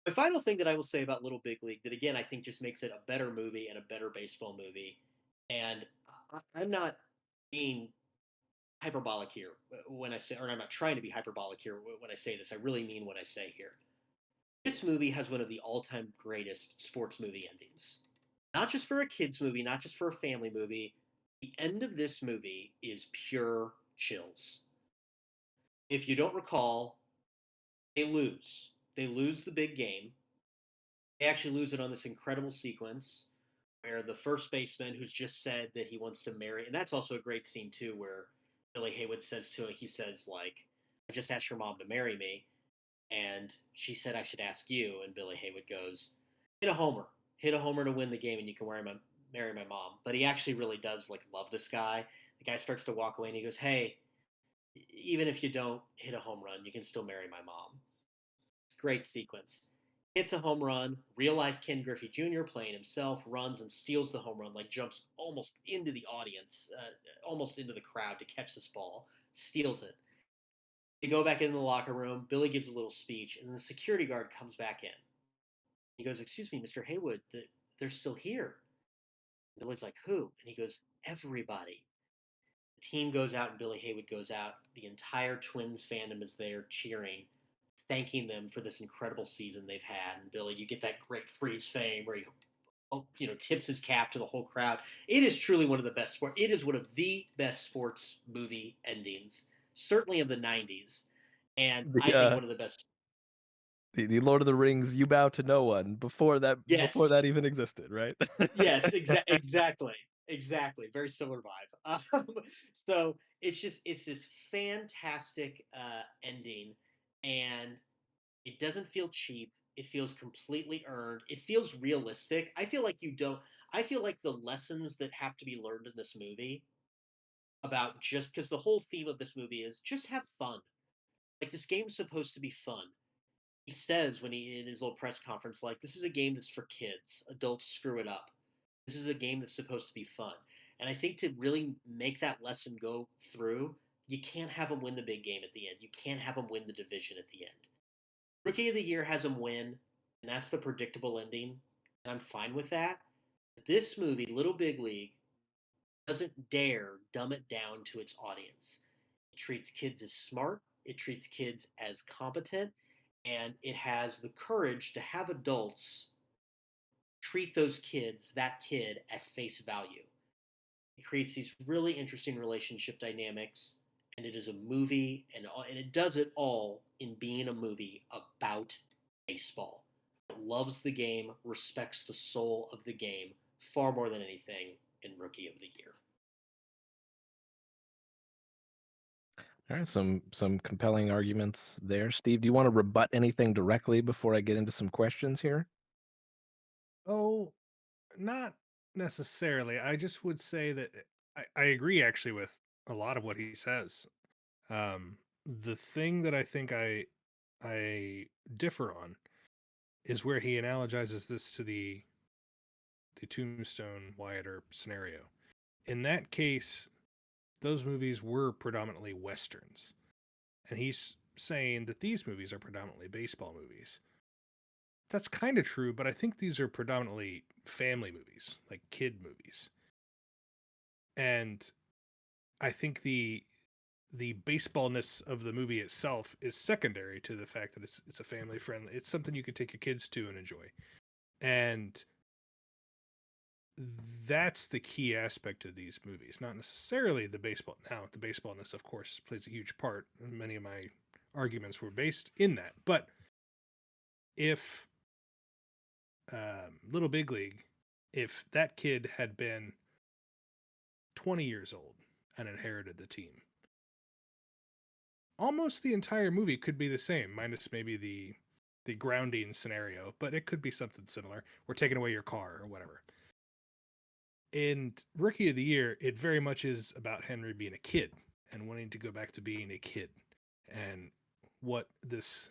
The final thing that I will say about Little Big League that again I think just makes it a better movie and a better baseball movie. And I'm not being hyperbolic here when I say, or I'm not trying to be hyperbolic here when I say this. I really mean what I say here. This movie has one of the all-time greatest sports movie endings. Not just for a kids movie, not just for a family movie. The end of this movie is pure chills. If you don't recall, they lose. They lose the big game. They actually lose it on this incredible sequence where the first baseman who's just said that he wants to marry, and that's also a great scene too, where Billy Heywood says to it, he says like, "I just asked your mom to marry me," and she said I should ask you, and Billy Heywood goes, "Hit a homer to win the game, and you can marry my mom." But he actually really does like love this guy. The guy starts to walk away, and he goes, "Hey, even if you don't hit a home run, you can still marry my mom." Great sequence. Hits a home run. Real life Ken Griffey Jr. playing himself runs and steals the home run, like jumps almost into the audience, almost into the crowd to catch this ball. Steals it. They go back into the locker room. Billy gives a little speech, and then the security guard comes back in. He goes, "Excuse me, Mr. Heywood, they're still here." And Billy's like, "Who?" And he goes, "Everybody." The team goes out, and Billy Heywood goes out. The entire Twins fandom is there cheering, thanking them for this incredible season they've had. And Billy, you get that great freeze frame where he tips his cap to the whole crowd. It is truly one of the best sport. It is one of the best sports movie endings, certainly of the '90s, and I think one of the best. The Lord of the Rings, "You bow to no one," before Yes, that even existed, right? yes, exactly. Very similar vibe. So it's this fantastic ending, and it doesn't feel cheap. It feels completely earned. It feels realistic. I feel like you don't. I feel like the lessons that have to be learned in this movie about just because the whole theme of this movie is just have fun. Like this game's supposed to be fun. He says when he in his little press conference, like this is a game that's for kids. Adults screw it up. This is a game that's supposed to be fun. And I think to really make that lesson go through, you can't have them win the big game at the end. You can't have them win the division at the end. Rookie of the Year has them win, and that's the predictable ending, and I'm fine with that. This movie, Little Big League, doesn't dare dumb it down to its audience. It treats kids as smart, it treats kids as competent, and it has the courage to have adults treat those kids, that kid, at face value. It creates these really interesting relationship dynamics, and it is a movie, and it does it all in being a movie about baseball. It loves the game, respects the soul of the game far more than anything in Rookie of the Year. All right, some compelling arguments there. Steve, do you want to rebut anything directly before I get into some questions here? Oh, not necessarily. I just would say that I agree actually with a lot of what he says. The thing that I think I differ on is where he analogizes this to the Tombstone Wyatt Earp scenario. In that case, those movies were predominantly westerns, and he's saying that these movies are predominantly baseball movies. That's kind of true, but I think these are predominantly family movies, like kid movies. And I think the baseballness of the movie itself is secondary to the fact that it's a family friendly. It's something you could take your kids to and enjoy. And that's the key aspect of these movies, not necessarily the baseball. Now, the baseballness, of course, plays a huge part. And many of my arguments were based in that. But if Little Big League, if that kid had been 20 years old and inherited the team, almost the entire movie could be the same, minus maybe the grounding scenario, but it could be something similar. We're taking away your car or whatever. In Rookie of the Year, it very much is about Henry being a kid and wanting to go back to being a kid, and what this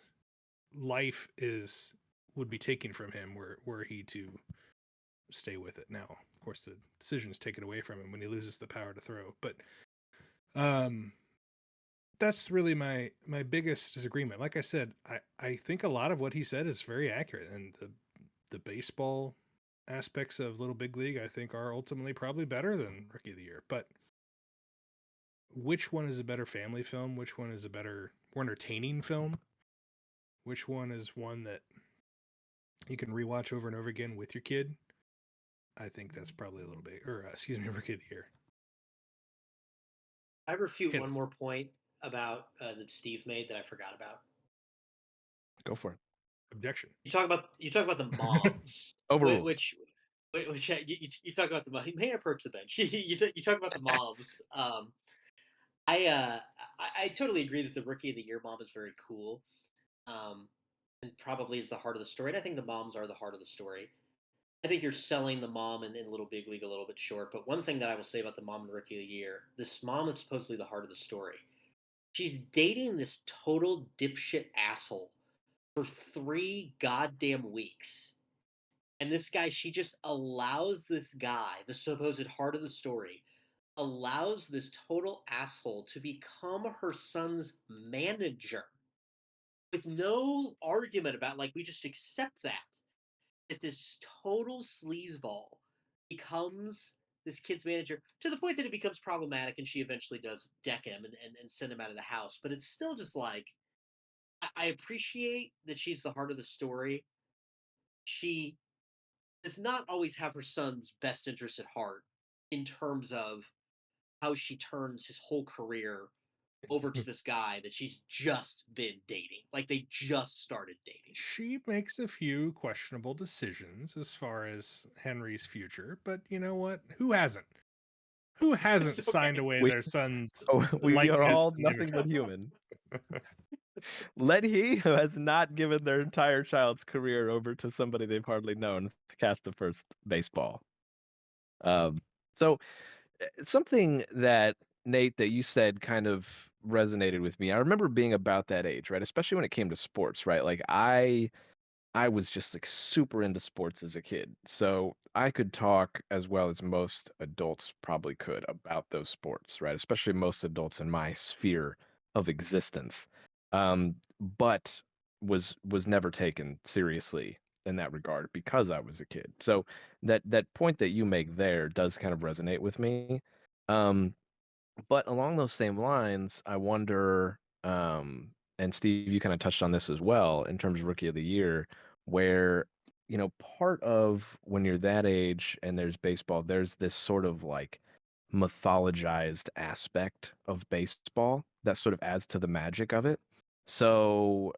life would be taken from him were he to stay with it. Now, of course, the decision is taken away from him when he loses the power to throw. But that's really my biggest disagreement. Like I said, I think a lot of what he said is very accurate, and the baseball aspects of Little Big League, I think, are ultimately probably better than Rookie of the Year. But which one is a better family film? Which one is a better, more entertaining film? Which one is one that you can rewatch over and over again with your kid? I think that's probably a Little Big, or excuse me, Rookie of the Year. I refute Hit one us. more point about that Steve made that I forgot about. Go for it. Objection. You talk about the moms, Overruled. which you talk about the mom. May I approach the bench? You talk about the moms. I totally agree that the Rookie of the Year mom is very cool, and probably is the heart of the story. And I think the moms are the heart of the story. I think you're selling the mom in Little Big League a little bit short. But one thing that I will say about the mom in Rookie of the Year, this mom is supposedly the heart of the story. She's dating this total dipshit asshole for 3 goddamn weeks. And this guy, she just allows this guy, the supposed heart of the story, allows this total asshole to become her son's manager with no argument about, like, we just accept that this total sleazeball becomes this kid's manager to the point that it becomes problematic, and she eventually does deck him and send him out of the house. But it's still just like, I appreciate that she's the heart of the story. She does not always have her son's best interest at heart in terms of how she turns his whole career over to this guy that she's just been dating. Like, they just started dating. She makes a few questionable decisions as far as Henry's future, but you know what? Who hasn't? Who hasn't signed away We- their son's we are likeness all to their nothing but child? human. Let he who has not given their entire child's career over to somebody they've hardly known to cast the first baseball. So something that Nate that you said kind of resonated with me. I remember being about that age, right? Especially when it came to sports, right? Like I was just like super into sports as a kid. So I could talk as well as most adults probably could about those sports, right? Especially most adults in my sphere of existence. But was never taken seriously in that regard because I was a kid. So that point that you make there does kind of resonate with me. Um, but along those same lines, I wonder, and Steve, you kind of touched on this as well in terms of Rookie of the Year, where, part of when you're that age and there's baseball, there's this sort of like mythologized aspect of baseball that sort of adds to the magic of it. So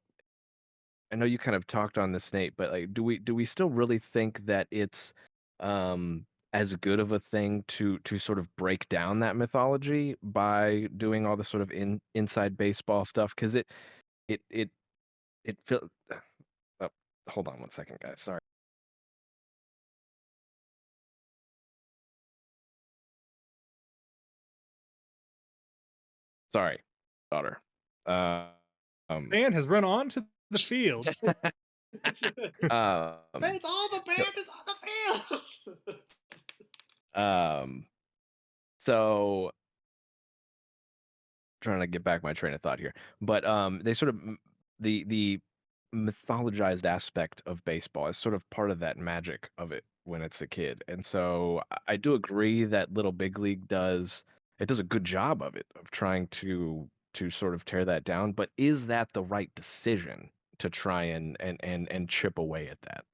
I know you kind of talked on this, Nate, but like, do we still really think that it's as good of a thing to sort of break down that mythology by doing all the sort of inside baseball stuff? Because it feel. Oh, hold on one second, guys. Sorry. Sorry, daughter. Man has run onto the field. Fans, all the so, band is on the field. so trying to get back my train of thought here, but they sort of the mythologized aspect of baseball is sort of part of that magic of it when it's a kid, and so I do agree that Little Big League does a good job of it of trying to sort of tear that down. But is that the right decision to try and chip away at that?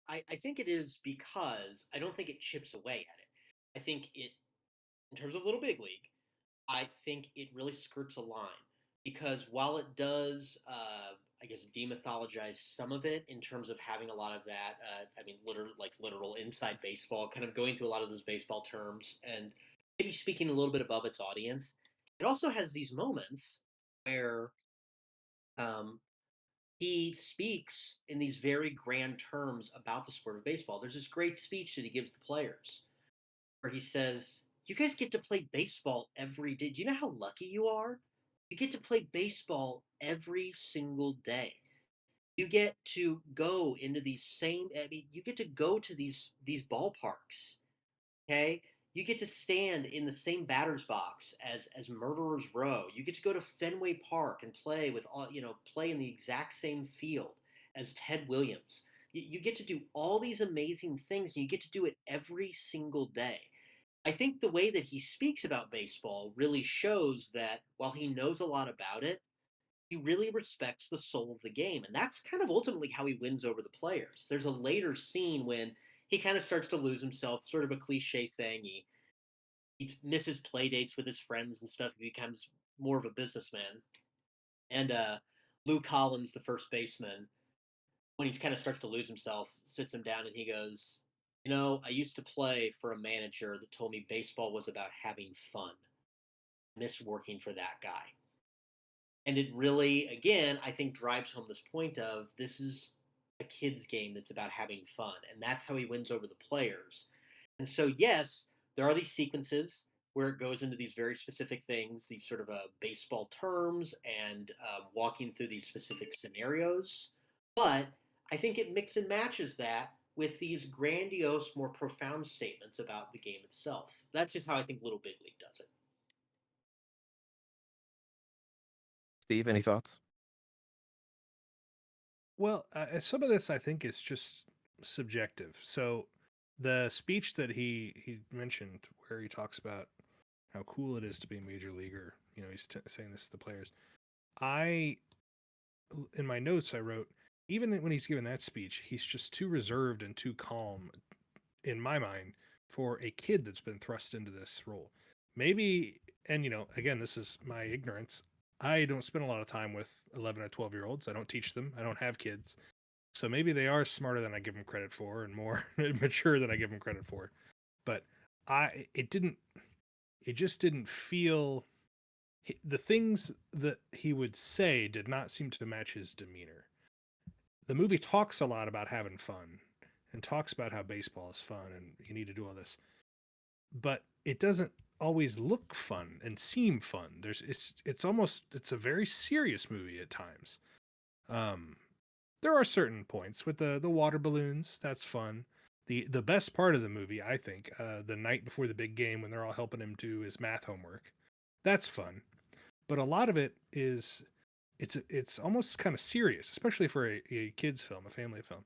I think it is because I don't think it chips away at it. I think it, in terms of Little Big League, I think it really skirts a line because while it does, I guess, demythologize some of it in terms of having a lot of that, I mean, literal inside baseball, kind of going through a lot of those baseball terms and maybe speaking a little bit above its audience. It also has these moments where um, he speaks in these very grand terms about the sport of baseball. There's this great speech that he gives the players where he says, "You guys get to play baseball every day. Do you know how lucky you are? You get to play baseball every single day. You get to go into these same. I mean, you get to go to these ballparks. Okay, you get to stand in the same batter's box as Murderers Row. You get to go to Fenway Park and play with all play in the exact same field as Ted Williams. You get to do all these amazing things, and you get to do it every single day. I think the way that he speaks about baseball really shows that while he knows a lot about it, he really respects the soul of the game. And that's kind of ultimately how he wins over the players. There's a later scene when he kind of starts to lose himself, sort of a cliche thing. He misses play dates with his friends and stuff. He becomes more of a businessman. And Lou Collins, the first baseman, when he kind of starts to lose himself, sits him down and he goes, I used to play for a manager that told me baseball was about having fun. I miss working for that guy. And it really, again, I think drives home this point of this is a kid's game that's about having fun. And that's how he wins over the players. And so, yes, there are these sequences where it goes into these very specific things, these sort of baseball terms and walking through these specific scenarios. But I think it mix and matches that with these grandiose, more profound statements about the game itself. That's just how I think Little Big League does it. Steve, any thoughts? Well, some of this I think is just subjective. So the speech that he mentioned, where he talks about how cool it is to be a major leaguer, he's saying this to the players. In my notes, I wrote, even when he's given that speech, he's just too reserved and too calm, in my mind, for a kid that's been thrust into this role. Maybe, and again, this is my ignorance. I don't spend a lot of time with 11 or 12-year-olds. I don't teach them. I don't have kids. So maybe they are smarter than I give them credit for and more mature than I give them credit for. But it just didn't feel, the things that he would say did not seem to match his demeanor. The movie talks a lot about having fun and talks about how baseball is fun and you need to do all this, but it doesn't always look fun and seem fun. It's a very serious movie at times. There are certain points with the water balloons. That's fun. The best part of the movie, I think, the night before the big game when they're all helping him do his math homework. That's fun. But a lot of it is, it's almost kind of serious, especially for a kid's film, a family film.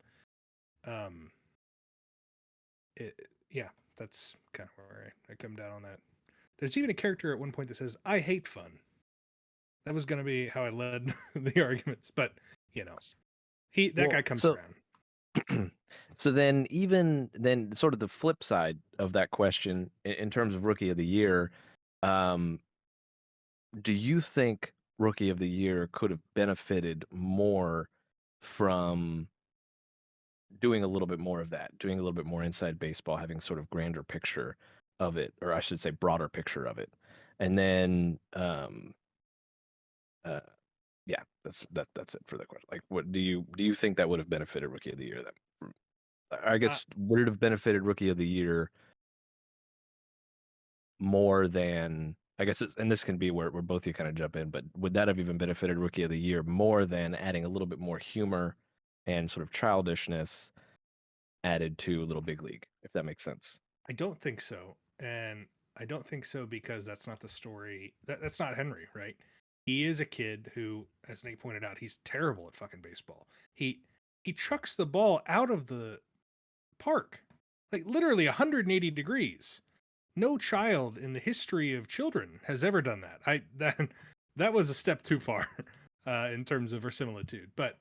Yeah, that's kind of where I come down on that. There's even a character at one point that says, "I hate fun." That was going to be how I led the arguments, but that guy comes around. So then, sort of the flip side of that question, in terms of Rookie of the Year, do you think Rookie of the Year could have benefited more from doing a little bit more of that, doing a little bit more inside baseball, having sort of grander picture of it, or I should say broader picture of it? And then, yeah, that's it for the question. Like, what do you think that would have benefited Rookie of the Year? I guess, would it have benefited Rookie of the Year more than, I guess, and this can be where both you kind of jump in, but would that have even benefited Rookie of the Year more than adding a little bit more humor and sort of childishness added to Little Big League, if that makes sense? I don't think so. And I don't think so because that's not the story. That's not Henry, right? He is a kid who, as Nate pointed out, he's terrible at fucking baseball. He chucks the ball out of the park, like literally 180 degrees. No child in the history of children has ever done that. That was a step too far in terms of verisimilitude. But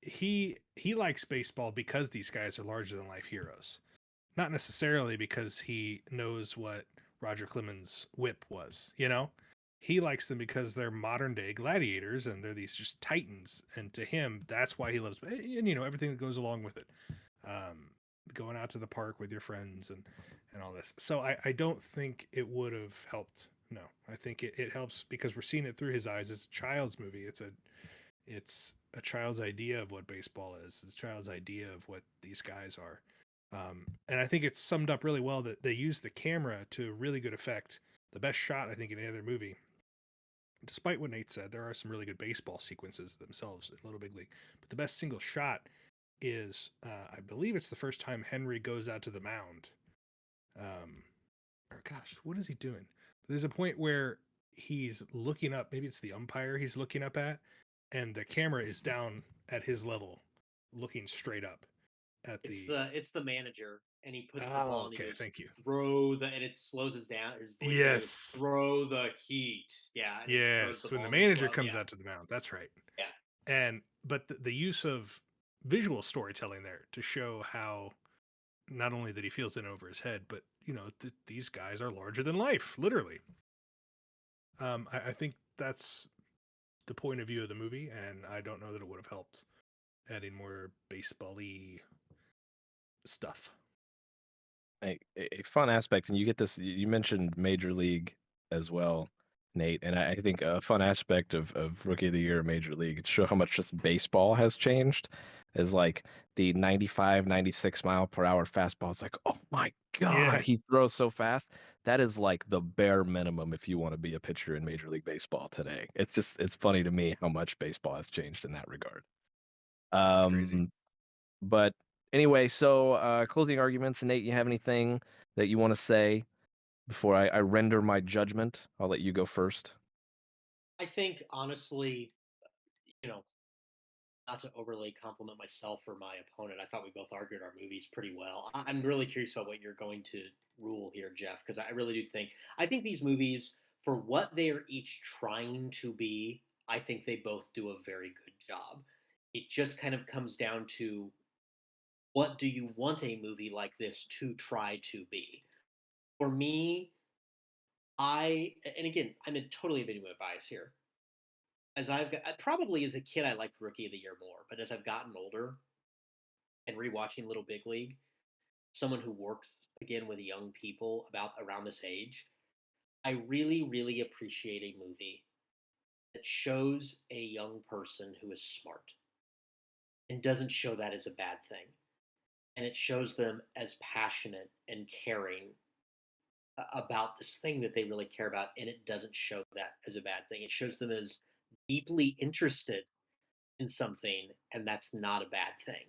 he likes baseball because these guys are larger than life heroes, not necessarily because he knows what Roger Clemens' whip was. He likes them because they're modern day gladiators and they're these just titans. And to him, that's why he loves, and everything that goes along with it. Um, Going out to the park with your friends and all this. So I don't think it would have helped. No, I think it helps because we're seeing it through his eyes. It's a child's movie. It's a child's idea of what baseball is. It's a child's idea of what these guys are. And I think it's summed up really well that they use the camera to really good effect. The best shot, I think, in any other movie. Despite what Nate said, there are some really good baseball sequences themselves in Little Big League. But the best single shot is, I believe it's the first time Henry goes out to the mound. Or gosh, what is he doing? There's a point where he's looking up. Maybe it's the umpire he's looking up at, and the camera is down at his level, looking straight up at It's the manager, and he puts the Oh, ball and he okay, goes, thank you. and it slows us down. His voice goes, Yes. throw the heat. Yeah. And he throws the Yes, when ball the in his manager glove. comes Yeah. out to the mound. That's right. Yeah. But the use of visual storytelling there to show how not only that he feels it over his head, but these guys are larger than life, literally. I think that's the point of view of the movie, and I don't know that it would have helped adding more baseball-y stuff. A fun aspect, and you get this. You mentioned Major League as well, Nate, and I think a fun aspect of Rookie of the Year Major League to show how much just baseball has changed is like the 95, 96 mile per hour fastball. It's like, oh my God, Yeah. he throws so fast. That is like the bare minimum if you want to be a pitcher in Major League Baseball today. It's funny to me how much baseball has changed in that regard. That's crazy. But anyway, so closing arguments. Nate, you have anything that you want to say before I render my judgment? I'll let you go first. I think, honestly, not to overly compliment myself or my opponent, I thought we both argued our movies pretty well. I'm really curious about what you're going to rule here, Jeff, because I really do I think these movies, for what they are each trying to be, I think they both do a very good job. It just kind of comes down to, what do you want a movie like this to try to be? For me, and again, I'm in totally admitting my bias here. As I've got, probably as a kid, I liked Rookie of the Year more, but as I've gotten older and rewatching Little Big League, someone who worked again with young people about around this age, I really, really appreciate a movie that shows a young person who is smart and doesn't show that as a bad thing. And it shows them as passionate and caring about this thing that they really care about, and it doesn't show that as a bad thing. It shows them as deeply interested in something, and that's not a bad thing.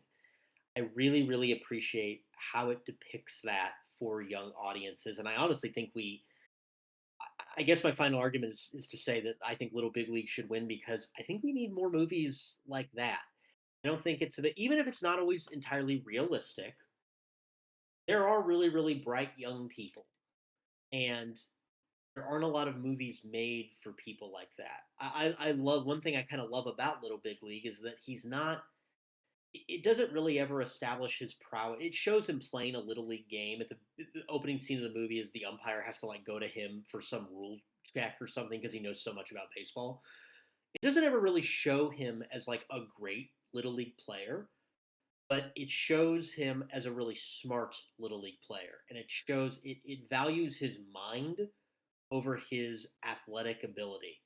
I really, really appreciate how it depicts that for young audiences. And I honestly think I guess my final argument is to say that I think Little Big League should win because I think we need more movies like that. I don't think even if it's not always entirely realistic, there are really, really bright young people. And there aren't a lot of movies made for people like that. I love, one thing I kind of love about Little Big League is that he's not, it doesn't really ever establish his prowess. It shows him playing a little league game. At the opening scene of the movie is the umpire has to like go to him for some rule check or something because he knows so much about baseball. It doesn't ever really show him as like a great little league player, but it shows him as a really smart little league player, and it values his mind over his athletic ability,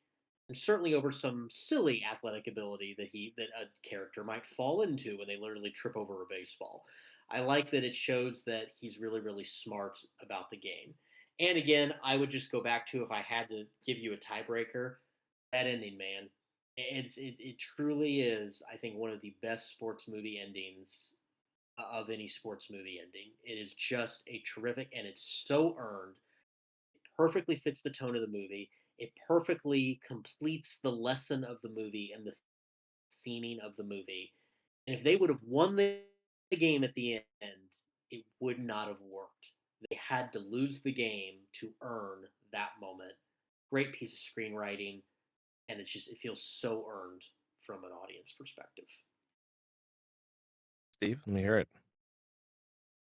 and certainly over some silly athletic ability that a character might fall into when they literally trip over a baseball. I like that it shows that he's really, really smart about the game. And again, I would just go back to, if I had to give you a tiebreaker, that ending, man. It truly is, I think, one of the best sports movie endings of any sports movie ending. It is just a terrific, and it's so earned, perfectly fits the tone of the movie. It perfectly completes the lesson of the movie and the theming of the movie. And if they would have won the game at the end, it would not have worked. They had to lose the game to earn that moment. Great piece of screenwriting, and it feels so earned from an audience perspective. Steve, let me hear it.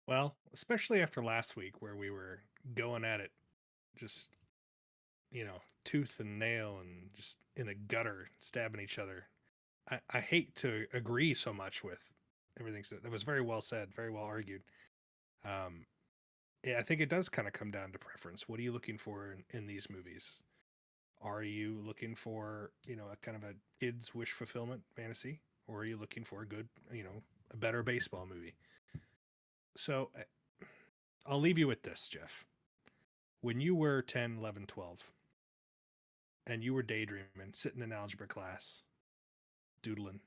Well, especially after last week where we were going at it, just, tooth and nail and just in the gutter, stabbing each other. I hate to agree so much with everything said. That was very well said, very well argued. Yeah, I think it does kind of come down to preference. What are you looking for in these movies? Are you looking for, a kind of a kid's wish fulfillment fantasy? Or are you looking for a good, a better baseball movie? So I'll leave you with this, Jeff. When you were 10, 11, 12, and you were daydreaming, sitting in algebra class, doodling,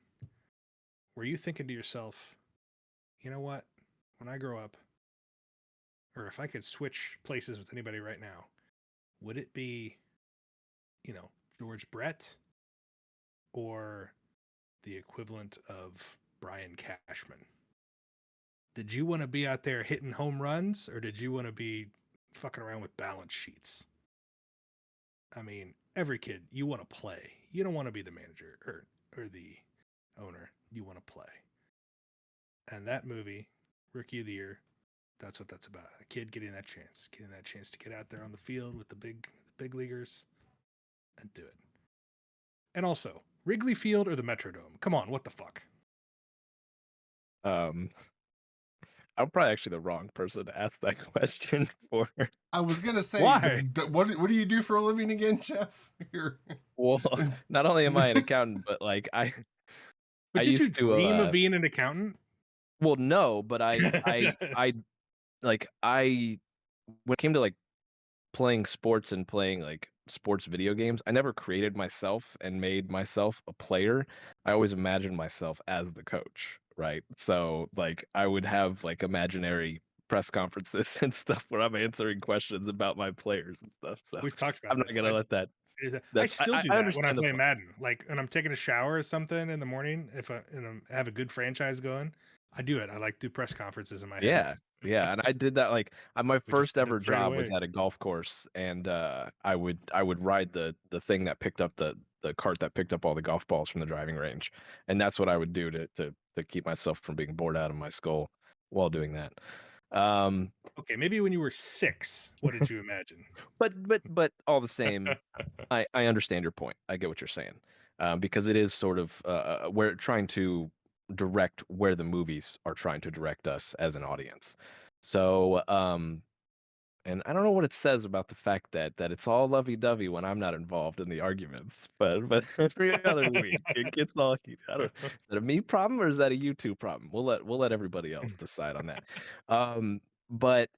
were you thinking to yourself, you know what? When I grow up, or if I could switch places with anybody right now, would it be, George Brett or the equivalent of Brian Cashman? Did you want to be out there hitting home runs, or did you want to be fucking around with balance sheets? I mean, every kid, you want to play. You don't want to be the manager or the owner. You want to play. And that movie, Rookie of the Year, that's what that's about. A kid getting that chance to get out there on the field with the big leaguers and do it. And also, Wrigley Field or the Metrodome? Come on, what the fuck? I'm probably actually the wrong person to ask that question for. I was gonna say, Why? What do you do for a living again, Jeff? Well, not only am I an accountant, but like I But did you used to dream of being an accountant? well, no, but I like I when it came to like playing sports and playing like sports video games, I never created myself and made myself a player. I always imagined myself as the coach, right? So like I would have like imaginary press conferences and stuff where I'm answering questions about my players and stuff. So We've talked about I'm not this. gonna let that. I That's still do I that when I understand the play point. Madden. Like when I'm taking a shower or something in the morning, if I have a good franchise going, I do it. I like do press conferences in my head. Yeah, yeah, and I did that like my We just first did it ever right job was away. at a golf course, and I would ride the thing that picked up the cart that picked up all the golf balls from the driving range, and that's what I would do to keep myself from being bored out of my skull while doing that. Um, Okay, maybe when you were 6, what did you imagine? but all the same, I understand your point. I get what you're saying, because it is sort of we're trying to direct where the movies are trying to direct us as an audience. So, and I don't know what it says about the fact that it's all lovey-dovey when I'm not involved in the arguments, but every other week it gets all heated. I don't. Is that a me problem or is that a you two problem? We'll let everybody else decide on that. But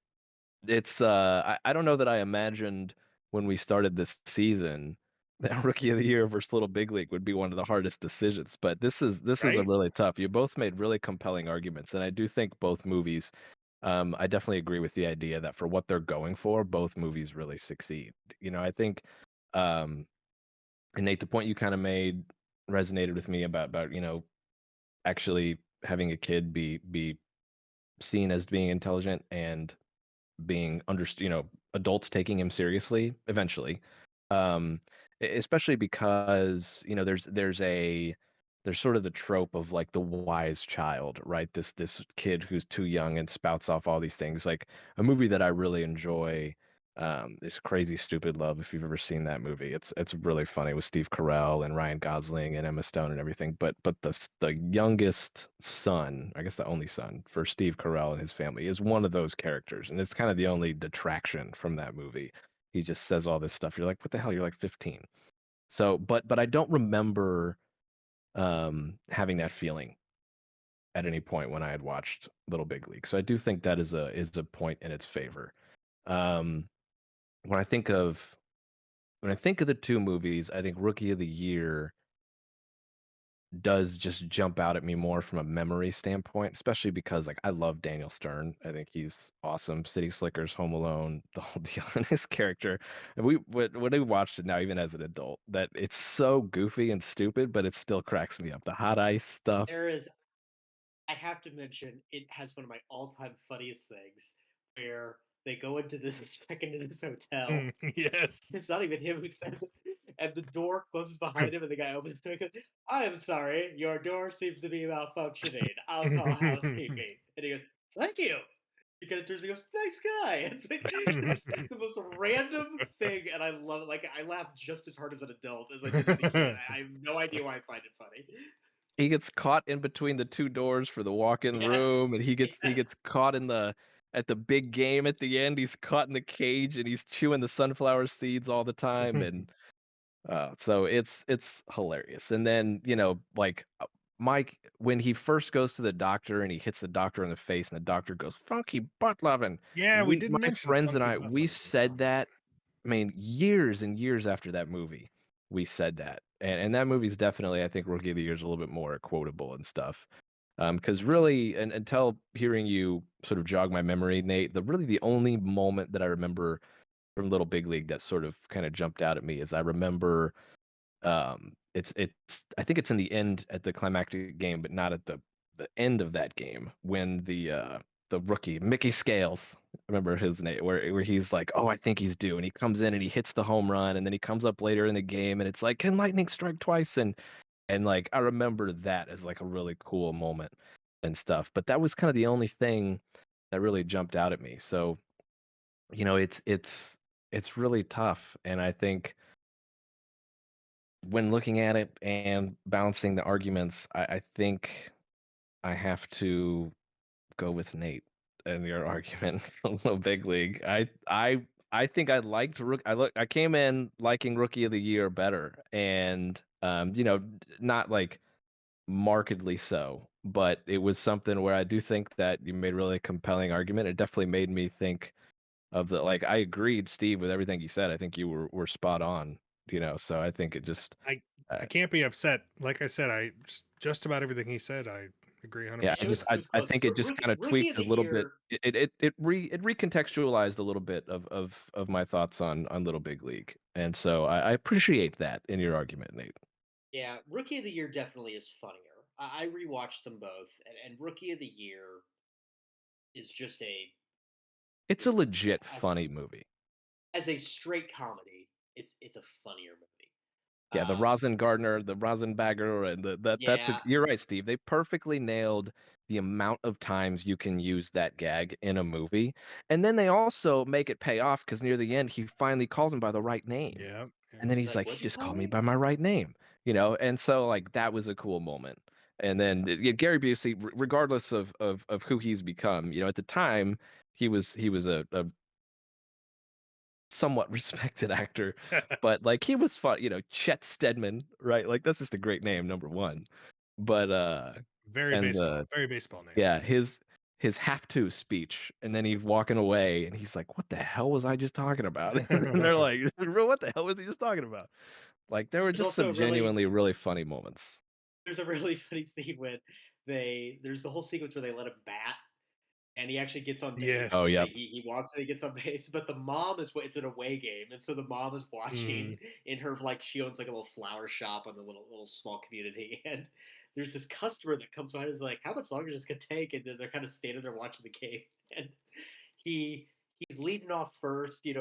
it's I don't know that I imagined when we started this season that Rookie of the Year versus Little Big League would be one of the hardest decisions. But this is a Right? really tough. You both made really compelling arguments, and I do think both movies. I definitely agree with the idea that for what they're going for, both movies really succeed. I think, um, and Nate, the point you kind of made resonated with me about actually having a kid be seen as being intelligent and being adults taking him seriously eventually, especially because there's sort of the trope of like the wise child, right? This kid who's too young and spouts off all these things. Like a movie that I really enjoy, is Crazy Stupid Love. If you've ever seen that movie, it's really funny with Steve Carell and Ryan Gosling and Emma Stone and everything. But the youngest son, I guess the only son for Steve Carell and his family, is one of those characters, and it's kind of the only detraction from that movie. He just says all this stuff. You're like, what the hell? You're like 15. So, but I don't remember having that feeling at any point when I had watched Little Big League. So I do think that is a point in its favor. Um, when I think of the two movies, I think Rookie of the Year does just jump out at me more from a memory standpoint, especially because like I love Daniel Stern. I think he's awesome. City Slickers, Home Alone, the whole deal, and his character. And when we watched it now, even as an adult, that it's so goofy and stupid, but it still cracks me up. The hot ice stuff. There is, I have to mention, it has one of my all-time funniest things where they go into this check into this hotel. Yes. It's not even him who says it. and the door closes behind him, and the guy opens it and goes, "I am sorry, your door seems to be malfunctioning. I'll call housekeeping." And he goes, "Thank you." He kind of turns and goes, "Nice guy." It's the most random thing, and I love it. Like I laugh just as hard as an adult as I did as a kid. I have no idea why I find it funny. He gets caught in between the two doors for the walk-in Yes, room, and he yes. gets caught in the at the big game at the end. He's caught in the cage, and he's chewing the sunflower seeds all the time, and so it's hilarious. And then like Mike, when he first goes to the doctor and he hits the doctor in the face, and the doctor goes, "Funky butt loving." Yeah, we didn't My mention friends and Funky I, Butt we Lovin'. said that. I mean, years and years after that movie, we said that, and that movie's definitely, I think, Rookie of the Year is a little bit more quotable and stuff. Because really, and until hearing you sort of jog my memory, Nate, the only moment that I remember from Little Big League that sort of kind of jumped out at me is I remember it's I think it's in the end at the climactic game, but not at the end of that game when the rookie Mickey Scales, I remember his name, where he's like, "Oh, I think he's due," and he comes in and he hits the home run, and then he comes up later in the game and it's like, "Can lightning strike twice?" And like I remember that as like a really cool moment and stuff. But that was kind of the only thing that really jumped out at me. So it's really tough, and I think when looking at it and balancing the arguments, I think I have to go with Nate and your argument from Little Big League. I think I liked I came in liking Rookie of the Year better, and not like markedly so, but it was something where I do think that you made a really compelling argument. It definitely made me think of the like I agreed, Steve, with everything you said. I think you were spot on, so I think it just I uh, I can't be upset. Like I said, I just about everything he said. I agree yeah, 100%. It was I close. think it just kind of Rookie tweaked of a the little bit. Year. It recontextualized a little bit of my thoughts on Little Big League, and so I appreciate that in your argument, Nate. Yeah, Rookie of the Year definitely is funnier. I rewatched them both, and Rookie of the Year is It's a just legit as funny movie. as a straight comedy, it's a funnier movie. Yeah, the Um, Rosengartner, the Rosenbagger, and yeah, you're right, Steve. They perfectly nailed the amount of times you can use that gag in a movie. And then they also make it pay off because near the end he finally calls him by the right name. Yeah, And yeah. then he's he's like, like, he "What'd you just call called me me?" by my right name, And so like that was a cool moment. And then yeah, Gary Busey, regardless of who he's become, at the time he was a somewhat respected actor, but like he was fun, Chet Stedman, right? Like that's just a great name, number one. But and Very baseball name. yeah, his have to speech, and then he's walking away, and he's like, "What the hell was I just talking about?" And they're like, "What the hell was he just talking about?" Like there were There's just also some genuinely really funny moments. there's a really funny scene when there's the whole sequence where they let him bat and he actually gets on Oh, base. Yes. yep. He walks and he gets on base, but the mom is it's an away game, and so the mom is watching Mhm. in her like she owns like a little flower shop on the little small community, and there's this customer that comes by and is like, "How much longer is this gonna take?" And then they're kind of standing there watching the game, and he he's leading off first, he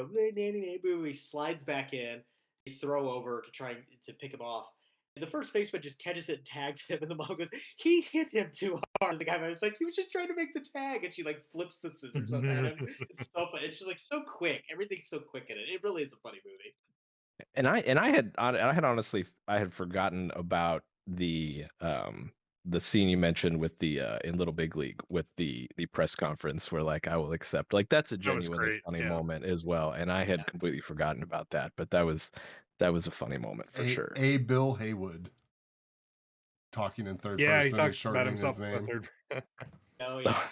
slides back in, they throw over to try to pick him off. And the first baseman just catches it and tags him, and the mom goes, "He hit him too hard." And the guy was like, "He was just trying to make the tag," and she like flips the scissors up at him. It's so funny. It's just like so quick. Everything's so quick in it. It really is a funny movie. I had honestly I had forgotten about the scene you mentioned with the in Little Big League with the press conference where like I will accept, like that's a That was genuinely great. funny Yeah. moment as well, and I had Yeah. completely forgotten about that, but that was a funny moment for sure. Bill Heywood talking in third Yeah, he person and talks about shortening himself his a name. third. Oh yeah.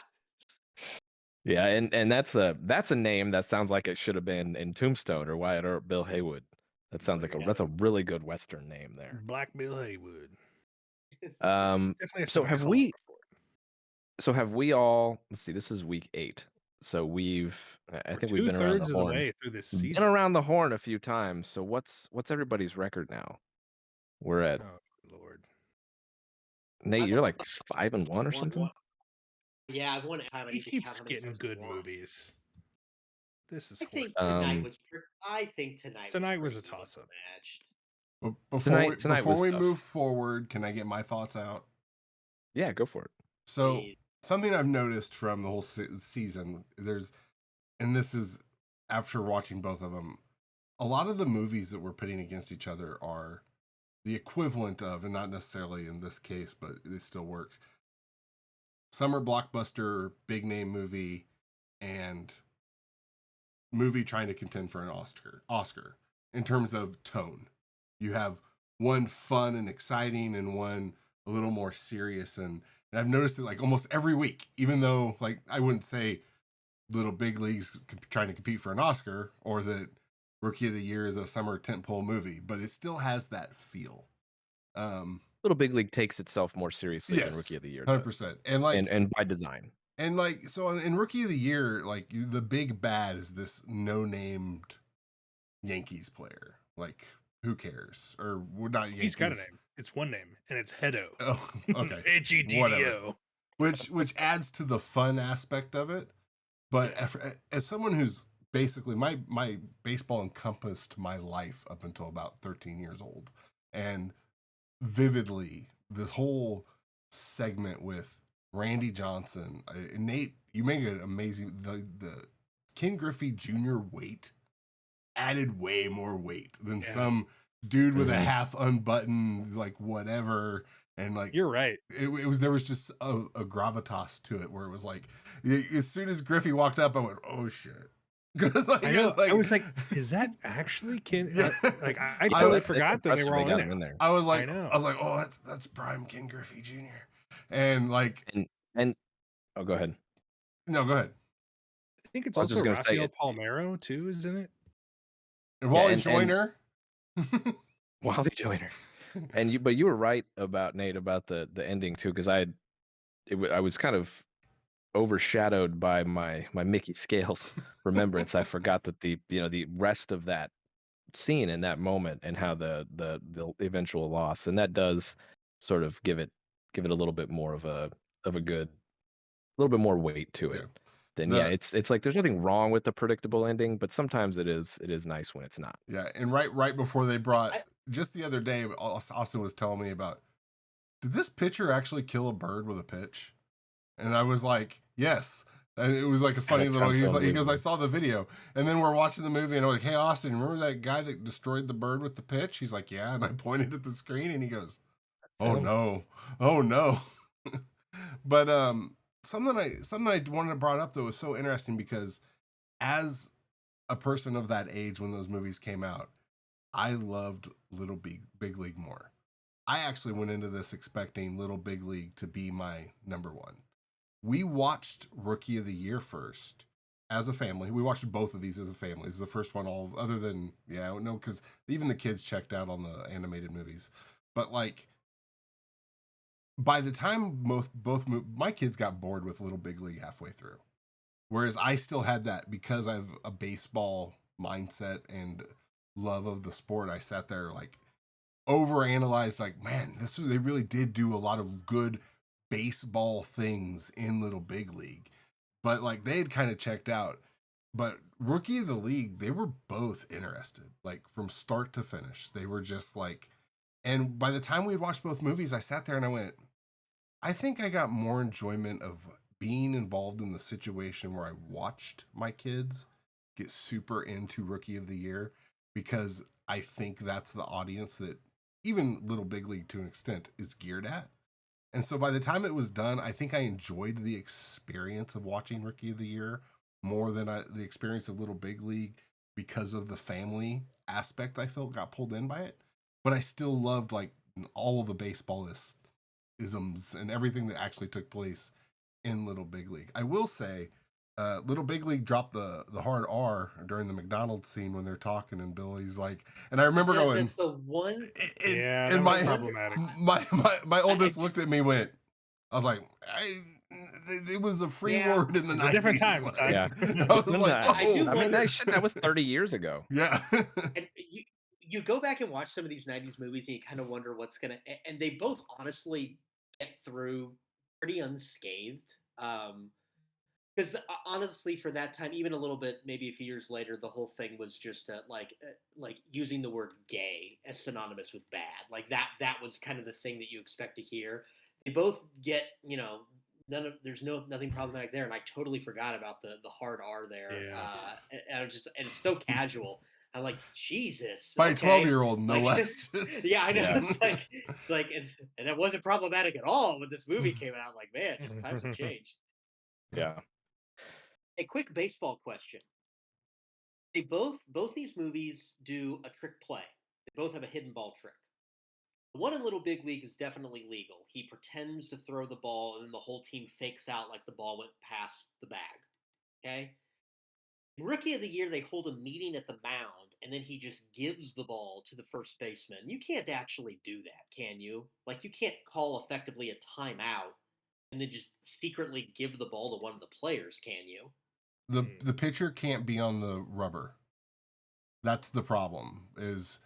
Yeah, and that's a name that sounds like it should have been in Tombstone or Wyatt or Bill Heywood. That sounds like Yeah. that's a really good Western name there. Black Bill Heywood. Um, Definitely has to so have a have comma we before it. so have we all, let's see, this is week 8. So I We're think we've been around the 2/3 of the horn. way through this Been season. around the horn a few times. So what's everybody's record now? We're at Oh Lord. Nate, I've you're like 5-1 or won something? one. Yeah, I've won it. I He need to count keeps how many getting times I've good won. movies. This is I horse. think tonight was. I think tonight was Tonight was pretty a evenly toss up. matched. Tonight before was we tough. move forward, can I get my thoughts out? Yeah, go for it. So something I've noticed from the whole season, and this is after watching both of them, a lot of the movies that we're pitting against each other are the equivalent of, and not necessarily in this case, but it still works, summer blockbuster, big name movie, and movie trying to contend for an Oscar in terms of tone. You have one fun and exciting and one a little more serious, and I've noticed it like almost every week, even though like I wouldn't say Little Big League's trying to compete for an Oscar or that Rookie of the Year is a summer tentpole movie, but it still has that feel. Little Big League takes itself more seriously than Rookie of the Year does. 100%. And like and by design. And like so in Rookie of the Year, like the big bad is this no-named Yankees player. Like who cares? Or we're not Yankees. He's got a name. It's one name, and it's Hedo. Oh, okay. Heddo. Which adds to the fun aspect of it. But as someone who's basically my baseball encompassed my life up until about 13 years old, and vividly the whole segment with Randy Johnson, Nate, you make it amazing. The Ken Griffey Jr. weight added way more weight than some dude with a half unbuttoned like whatever, and like you're right. It was there was just a gravitas to it where it was like as soon as Griffey walked up, I went, oh shit. Because like, I was like, is that actually Ken? Like I totally forgot that they were all in there. I was like, oh, that's prime Ken Griffey Jr. And like, and oh, go ahead. No, go ahead. I think it's also Rafael Palmeiro too, isn't it? And Wally Joyner. Wally Joyner. But you were right about Nate about the ending too, because I was kind of overshadowed by my Mickey Scales remembrance. I forgot that the rest of that scene in that moment and how the eventual loss, and that does sort of give it a little bit more of a good, a little bit more weight to it. Then it's like there's nothing wrong with the predictable ending, but sometimes it is nice when it's not. Yeah, and right before they brought just the other day, Austin was telling me about, did this pitcher actually kill a bird with a pitch? And I was like, yes. And it was like a funny little. He goes, I saw the video, and then we're watching the movie, and I'm like, hey Austin, remember that guy that destroyed the bird with the pitch? He's like, yeah, and I pointed at the screen, and he goes, oh no. But something I wanted to brought up though was so interesting because as a person of that age when those movies came out, I loved Little Big League more. I actually went into this expecting Little Big League to be my number one. We watched Rookie of the Year first as a family. We watched both of these as a family. This is the first one other than, because even the kids checked out on the animated movies. But like, by the time both my kids got bored with Little Big League halfway through. Whereas I still had that because I have a baseball mindset and love of the sport. I sat there like overanalyzed, like, man, they really did do a lot of good baseball things in Little Big League. But like they had kind of checked out. But Rookie of the League, they were both interested, like from start to finish. They were just like, and by the time we had watched both movies, I sat there and I went, I think I got more enjoyment of being involved in the situation where I watched my kids get super into Rookie of the Year, because I think that's the audience that even Little Big League to an extent is geared at. And so by the time it was done, I think I enjoyed the experience of watching Rookie of the Year more than the experience of Little Big League, because of the family aspect I felt got pulled in by it. But I still loved like all of the baseball isms and everything that actually took place in Little Big League. I will say, Little Big League dropped the hard R during the McDonald's scene when they're talking, and Billy's like, and I remember going, that's the one. And my problematic. My oldest looked at me, went, I was like, it was a free word in the 90s. A different time. Yeah. I was like, that was 30 years ago. Yeah. And you go back and watch some of these 90s movies and you kind of wonder what's going to, and they both honestly get through pretty unscathed. Because honestly, for that time, even a little bit, maybe a few years later, the whole thing was just like using the word "gay" as synonymous with bad. Like that was kind of the thing that you expect to hear. They both get, there's nothing problematic there, and I totally forgot about the hard R there. Yeah. And it's so casual. I'm like, Jesus, By a okay. 12-year-old, no Like, less. Just... yeah, I know. Yeah. It's like, and that wasn't problematic at all when this movie came out. Like, man, just times have changed. Yeah. A quick baseball question. They both these movies do a trick play. They both have a hidden ball trick. The one in Little Big League is definitely legal. He pretends to throw the ball, and then the whole team fakes out like the ball went past the bag. Okay? In Rookie of the Year, they hold a meeting at the mound, and then he just gives the ball to the first baseman. You can't actually do that, can you? Like, you can't call effectively a timeout and then just secretly give the ball to one of the players, can you? The pitcher can't be on the rubber. That's the problem. Is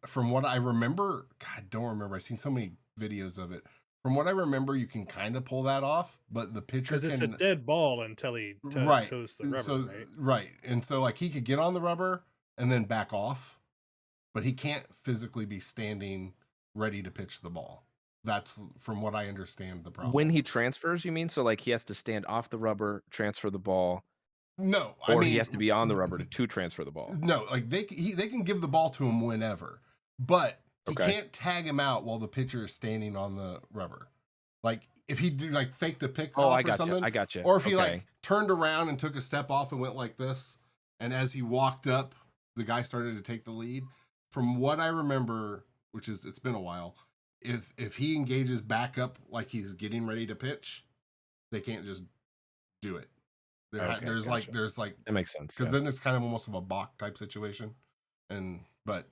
from what I remember, God, I don't remember. I've seen so many videos of it. From what I remember, you can kind of pull that off, but the pitcher Because it's a dead ball until he right. toes the rubber, so, right? Right. And so like he could get on the rubber and then back off, but he can't physically be standing ready to pitch the ball. That's from what I understand the problem. When he transfers, you mean? So like he has to stand off the rubber, transfer the ball. No, or he has to be on the rubber to transfer the ball. No, like they can give the ball to him whenever, but he Okay. can't tag him out while the pitcher is standing on the rubber. Like if he do like faked a pick off or something, I got you. Or if he like turned around and took a step off and went like this, and as he walked up, the guy started to take the lead. From what I remember, which is it's been a while, if he engages back up like he's getting ready to pitch, they can't just do it. There's like that makes sense because then it's kind of almost of a balk type situation. But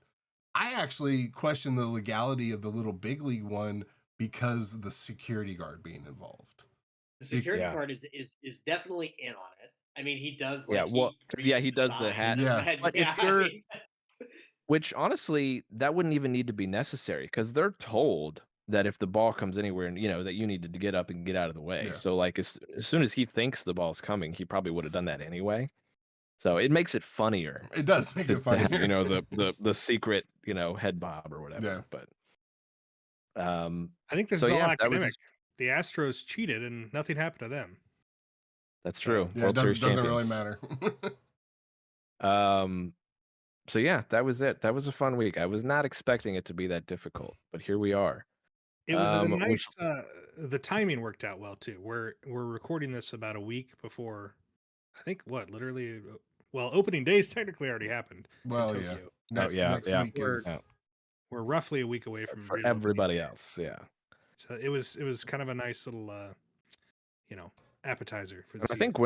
I actually question the legality of the Little Big League one because of the security guard being involved. The security guard is definitely in on it. I mean, he does like he does the hat. Yeah. But if you're which honestly, that wouldn't even need to be necessary because they're told that if the ball comes anywhere and that you need to get up and get out of the way. Yeah. So like as soon as he thinks the ball's coming, he probably would have done that anyway. So it makes it funnier. It does make it funnier. The secret, head bob or whatever. Yeah. But I think this is all academic. The Astros cheated and nothing happened to them. That's true. Yeah, it doesn't really matter. So yeah, that was it. That was a fun week. I was not expecting it to be that difficult, but here we are. It was a nice. The timing worked out well too. We're recording this about a week before. I think literally. Well, opening days technically already happened. Well, in yeah. Tokyo. Next week we're roughly a week away from for everybody else. Yeah. So it was kind of a nice little, appetizer for the I think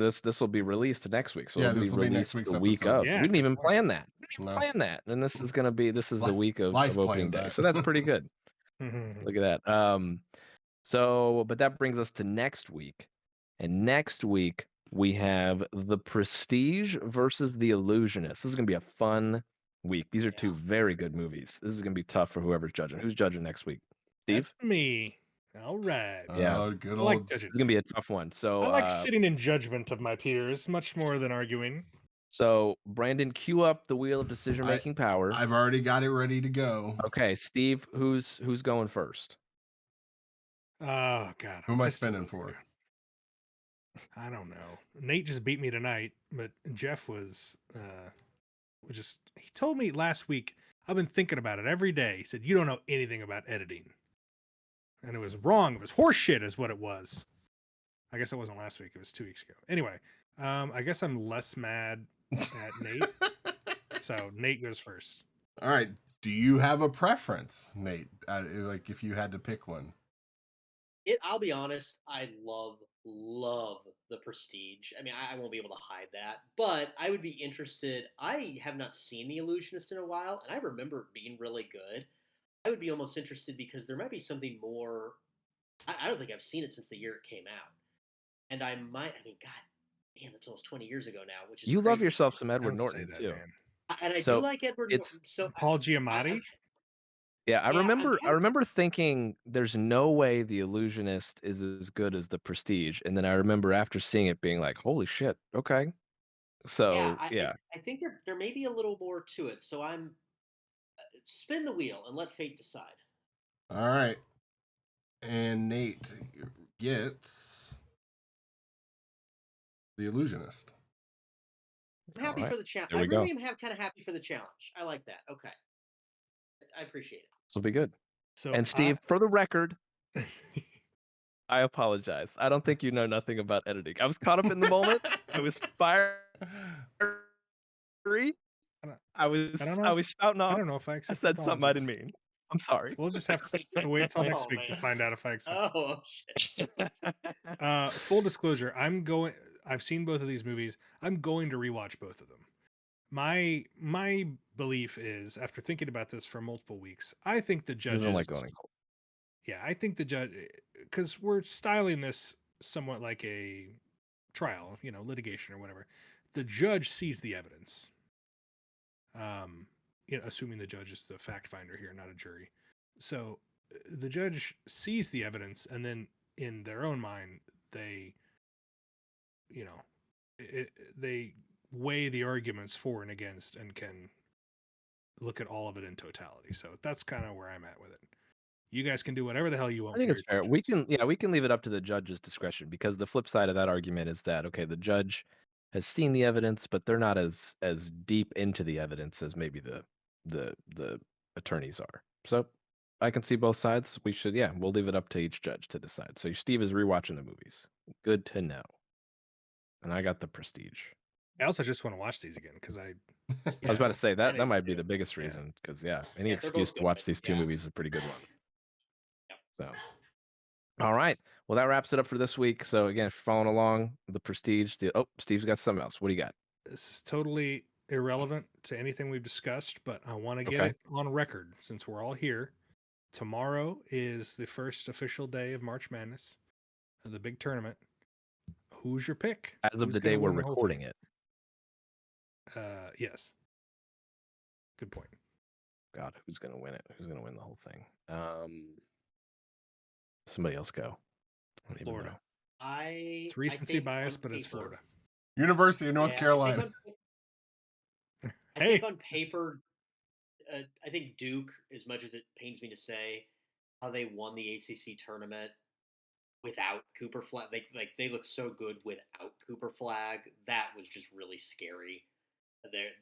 this will be released next week. So this will be next week's the week episode. of. Yeah, we didn't even plan that. And this is the week of opening day. that. So that's pretty good. Look at that. But that brings us to next week. And next week we have The Prestige versus The Illusionist. This is gonna be a fun week. These are two very good movies. This is gonna be tough for whoever's judging. Who's judging next week? Steve? That's me. All right. Yeah. Good like old. judging. It's gonna be a tough one. So I like sitting in judgment of my peers much more than arguing. So Brandon, cue up the wheel of decision-making power. I've already got it ready to go. Okay, Steve, who's going first? Oh God. Who am I spinning for? I don't know. Nate just beat me tonight, but Jeff was he told me last week, I've been thinking about it every day. He said, you don't know anything about editing. And it was wrong. It was horseshit is what it was. I guess it wasn't last week. It was 2 weeks ago. Anyway, I guess I'm less mad at Nate. So Nate goes first. All right. Do you have a preference, Nate? Like if you had to pick one? I'll be honest. I love The Prestige. I mean, I won't be able to hide that, but I would be interested. I have not seen The Illusionist in a while, and I remember it being really good. I would be almost interested because there might be something more. I don't think I've seen it since the year it came out, and I mean, God, man, that's almost 20 years ago now. Which is you crazy. love yourself some Edward Don't Norton say that, too. man. And I do like Edward Norton. So Paul Giamatti. Yeah, I Yeah, I'm remember I kinda remember thinking there's no way The Illusionist is as good as The Prestige, and then I remember after seeing it being like, "Holy shit, okay." yeah, So, I I yeah. I think there may be a little more to it, so I'm spin the wheel and let fate decide. All right. And Nate gets The Illusionist. I'm All happy right. for the challenge. There I we go. really am kind of happy for the challenge. I like that. Okay, I appreciate it. This will be good. So And Steve, for the record, I I apologize. I don't think you know nothing about editing. I was caught up in the moment. I was fiery. don't, I I don't was I know. was spouting I off. don't know if I I accept the said something I apology. didn't mean. I'm sorry. We'll just have to wait till next Oh week to man. find out if I accept. Oh shit. Full disclosure, I've seen both of these movies. I'm going to rewatch both of them. My belief is, after thinking about this for multiple weeks, I think the He doesn't judges. like going in cold. Yeah, I think the judge, because we're styling this somewhat like a trial, litigation or whatever. The judge sees the evidence. Assuming the judge is the fact finder here, not a jury. So the judge sees the evidence, and then in their own mind, they, you know, they weigh the arguments for and against, and can look at all of it in totality. So that's kind of where I'm at with it. You guys can do whatever the hell you want. I think with it's your fair. We judgments. can we can leave it up to the judge's discretion, because the flip side of that argument is that, okay, the judge has seen the evidence, but they're not as deep into the evidence as maybe the attorneys are. So I can see both sides. We'll leave it up to each judge to decide. So Steve is rewatching the movies. Good to know. And I got The Prestige. I also just want to watch these again because I I was about to say I that do might be too. the biggest Yeah. reason, because any Yeah, they're excuse both to good. watch these two Yeah. movies is a pretty good one. Yep. So, all right. Well, that wraps it up for this week. So again, if you're following along, The Prestige. Steve's got something else. What do you got? this is totally irrelevant to anything we've discussed, but I want to get Okay. it on record since we're all here. Tomorrow is the first official day of March Madness, the big tournament. Who's your pick? As of Who's the gonna day we're win the whole recording thing? it. Yes. Good point. God, who's gonna win it? Who's gonna win the whole thing? Somebody else go. I don't even Florida. know. It's I recency think bias, on but it's paper- Florida. University of North yeah, Carolina. I think on paper, I think Duke, as much as it pains me to say, how they won the ACC tournament without Cooper Flag, they look so good without Cooper Flag. That was just really scary.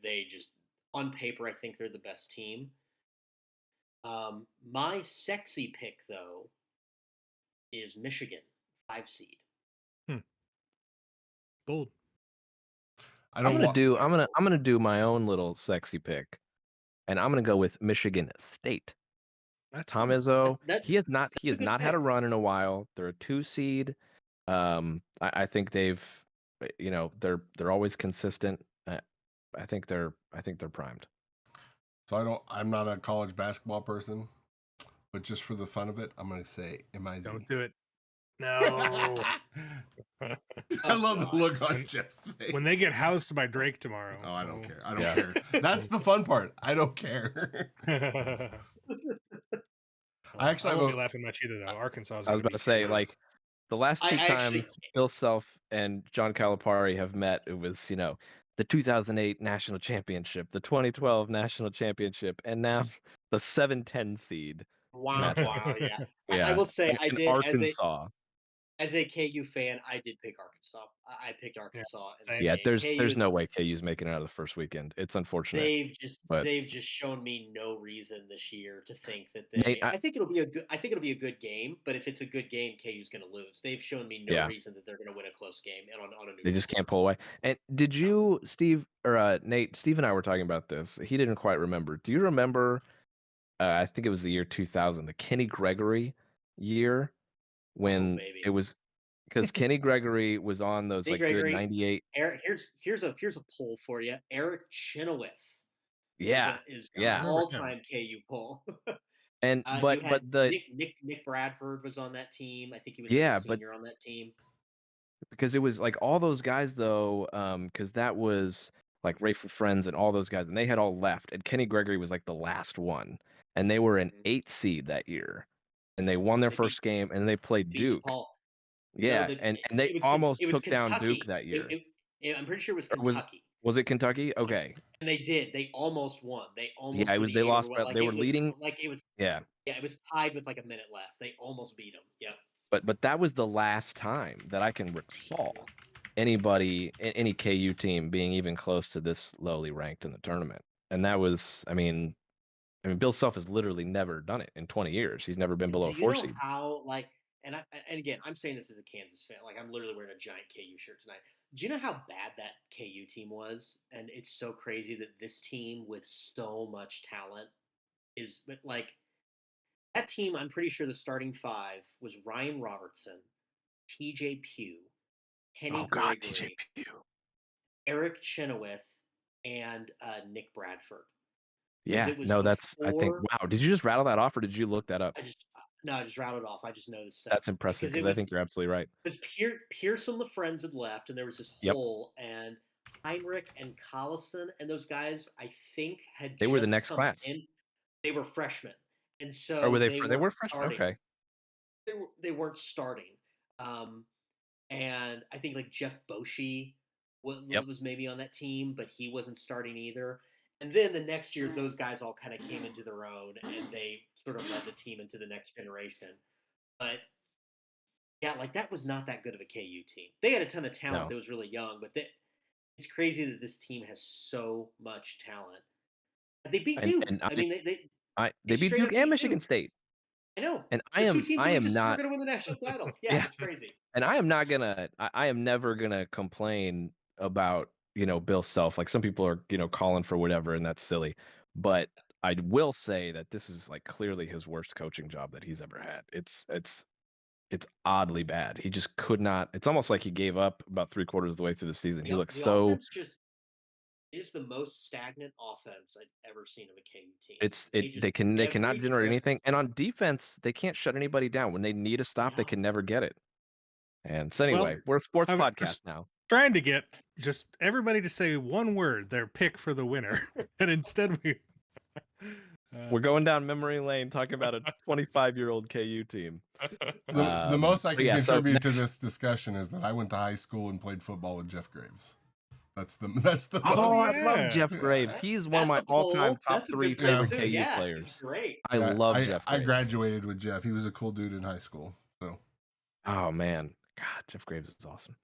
They just, on paper, I think they're the best team. My sexy pick though is Michigan, 5 seed. Bold. I I'm don't gonna want. do I'm gonna do my own little sexy pick, and I'm gonna go with Michigan State. That's Tom fun. Izzo, That's he has not a good had pick. a run in a while. They're a 2 seed. I think they're always consistent. I think they're primed. So I'm not a college basketball person, but just for the fun of it, I'm gonna say MIZ. Don't do it. No. I love the look on When- Jeff's face. When they get housed by Drake tomorrow. Oh, I don't care. I don't Yeah. care. That's the fun part. I don't care. I actually won't have be a- laughing much either, though. Arkansas is I was about to say, like, the last 2 I actually- times Bill Self and John Calipari have met, it was, the 2008 national championship, the 2012 national championship, and now the 7-10 seed. Wow, wow, yeah. Yeah. I will say I in did Arkansas. as a KU fan, I did pick Arkansas. I picked Arkansas. in that Yeah, game. there's no way KU's making it out of the first weekend. It's unfortunate. They've just shown me no reason this year to think that Nate, I think it'll be a good game, but if it's a good game, KU's going to lose. They've shown me no Yeah. reason that they're going to win a close game and on a new. They just can't pull away. And did you, Steve, or Nate, Steve and I were talking about this. He didn't quite remember. Do you remember, I think it was the year 2000, the Kenny Gregory year, when baby. it was, because Kenny Gregory was on those Kenny like Gregory, good 98. Eric, here's a poll for you. Eric Chenoweth. Yeah. is Yeah. an all-time KU poll. And you had the Nick Bradford was on that team. I think he was Yeah, a but- senior on that team. because it was like all those guys though, because that was like Rafe Friends and all those guys, and they had all left, and Kenny Gregory was like the last one. and they were an Mhm. 8 seed that year, and they won their They first game, and they played beat Duke. DePaul. No, Yeah, and they almost it was took down Duke Kentucky. that year. I'm pretty sure it was Or Kentucky. was it Kentucky? Okay. And they did. They almost won. They Yeah, almost it were was the they eight lost, over. but Like they were it was leading. like it was. Yeah. Yeah, it was tied with like a minute left. They almost beat them. Yep. But that was the last time that I can recall any KU team being even close to this lowly ranked in the tournament. And that was, Bill Self has literally never done it in 20 years. He's never been below Do a you 4 know seed. how like and again, I'm saying this as a Kansas fan. Like I'm literally wearing a giant KU shirt tonight. Do you know how bad that KU team was? And it's so crazy that this team with so much talent is but like that team, I'm pretty sure the starting five was Ryan Robertson, TJ Pugh, Kenny Oh God, TJ Gregory, Pugh. Eric Chenoweth, and Nick Bradford. Because Yeah, it was no, that's I think before wow. Did you just rattle that off or did you look that up? I just no, I just rattled off. I just know this stuff That's impressive because it because I was think you're absolutely right. because Pearson LaFrenz had left, and there was this Yep. hole, and Heinrich and Collison and those guys, I think, had They were the just next come class. in. They were freshmen, and Or were so they they they weren't were freshmen? starting. Okay. They weren't starting. Um, and I think like Jeff Boshi Yep. was maybe on that team, but he wasn't starting either. And then the next year, those guys all kind of came into their own, and they sort of led the team into the next generation. But yeah, like that was not that good of a KU team. They had a ton of talent No. that was really young, but it's crazy that this team has so much talent. They beat Duke. And I mean, they they beat straight Duke up and beat Michigan Duke. State. I know. And The two teams I that we am just were not going to win the national title. Yeah, yeah. it's crazy. And I am not gonna I am never gonna complain about, Bill Self. Like some people are, calling for whatever, and that's silly. But I will say that this is like clearly his worst coaching job that he's ever had. It's oddly bad. He just could not. It's almost like he gave up about 3/4 of the way through the season. He looks The so offense just is the most stagnant offense I've ever seen of a KU team. they cannot Every generate trip. anything. And on defense, they can't shut anybody down. When they need a stop, they No. can never get it. And so Well, anyway, we're a sports I was podcast now. trying to get just everybody to say one word, their pick for the winner, and instead We're going down memory lane talking about a 25-year-old KU team. The most I but can yeah, so contribute to next- this discussion is that I went to high school and played football with Jeff Graves. That's the Oh, most. I love Yeah. Jeff Graves. He's one of my That's a poll. all-time top That's a 3 good pick, favorite too. KU Yeah, he's players. great. I love Jeff I Graves. graduated with Jeff. He was a cool dude in high school. So. Oh man, God, Jeff Graves is awesome.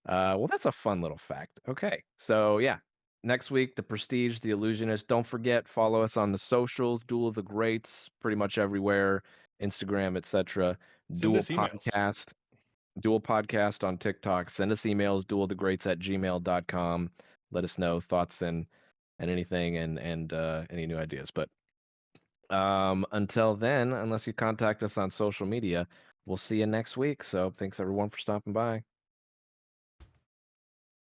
Well, that's a fun little fact. Okay, so yeah, next week, The Prestige, The Illusionist. Don't forget, follow us on the socials, Duel of the Greats, pretty much everywhere, Instagram, etc. Send us emails. Dual Podcast on TikTok. Send us emails, dueloftheGreats@gmail.com. Let us know thoughts and anything and any new ideas. But until then, unless you contact us on social media, we'll see you next week. So thanks everyone for stopping by.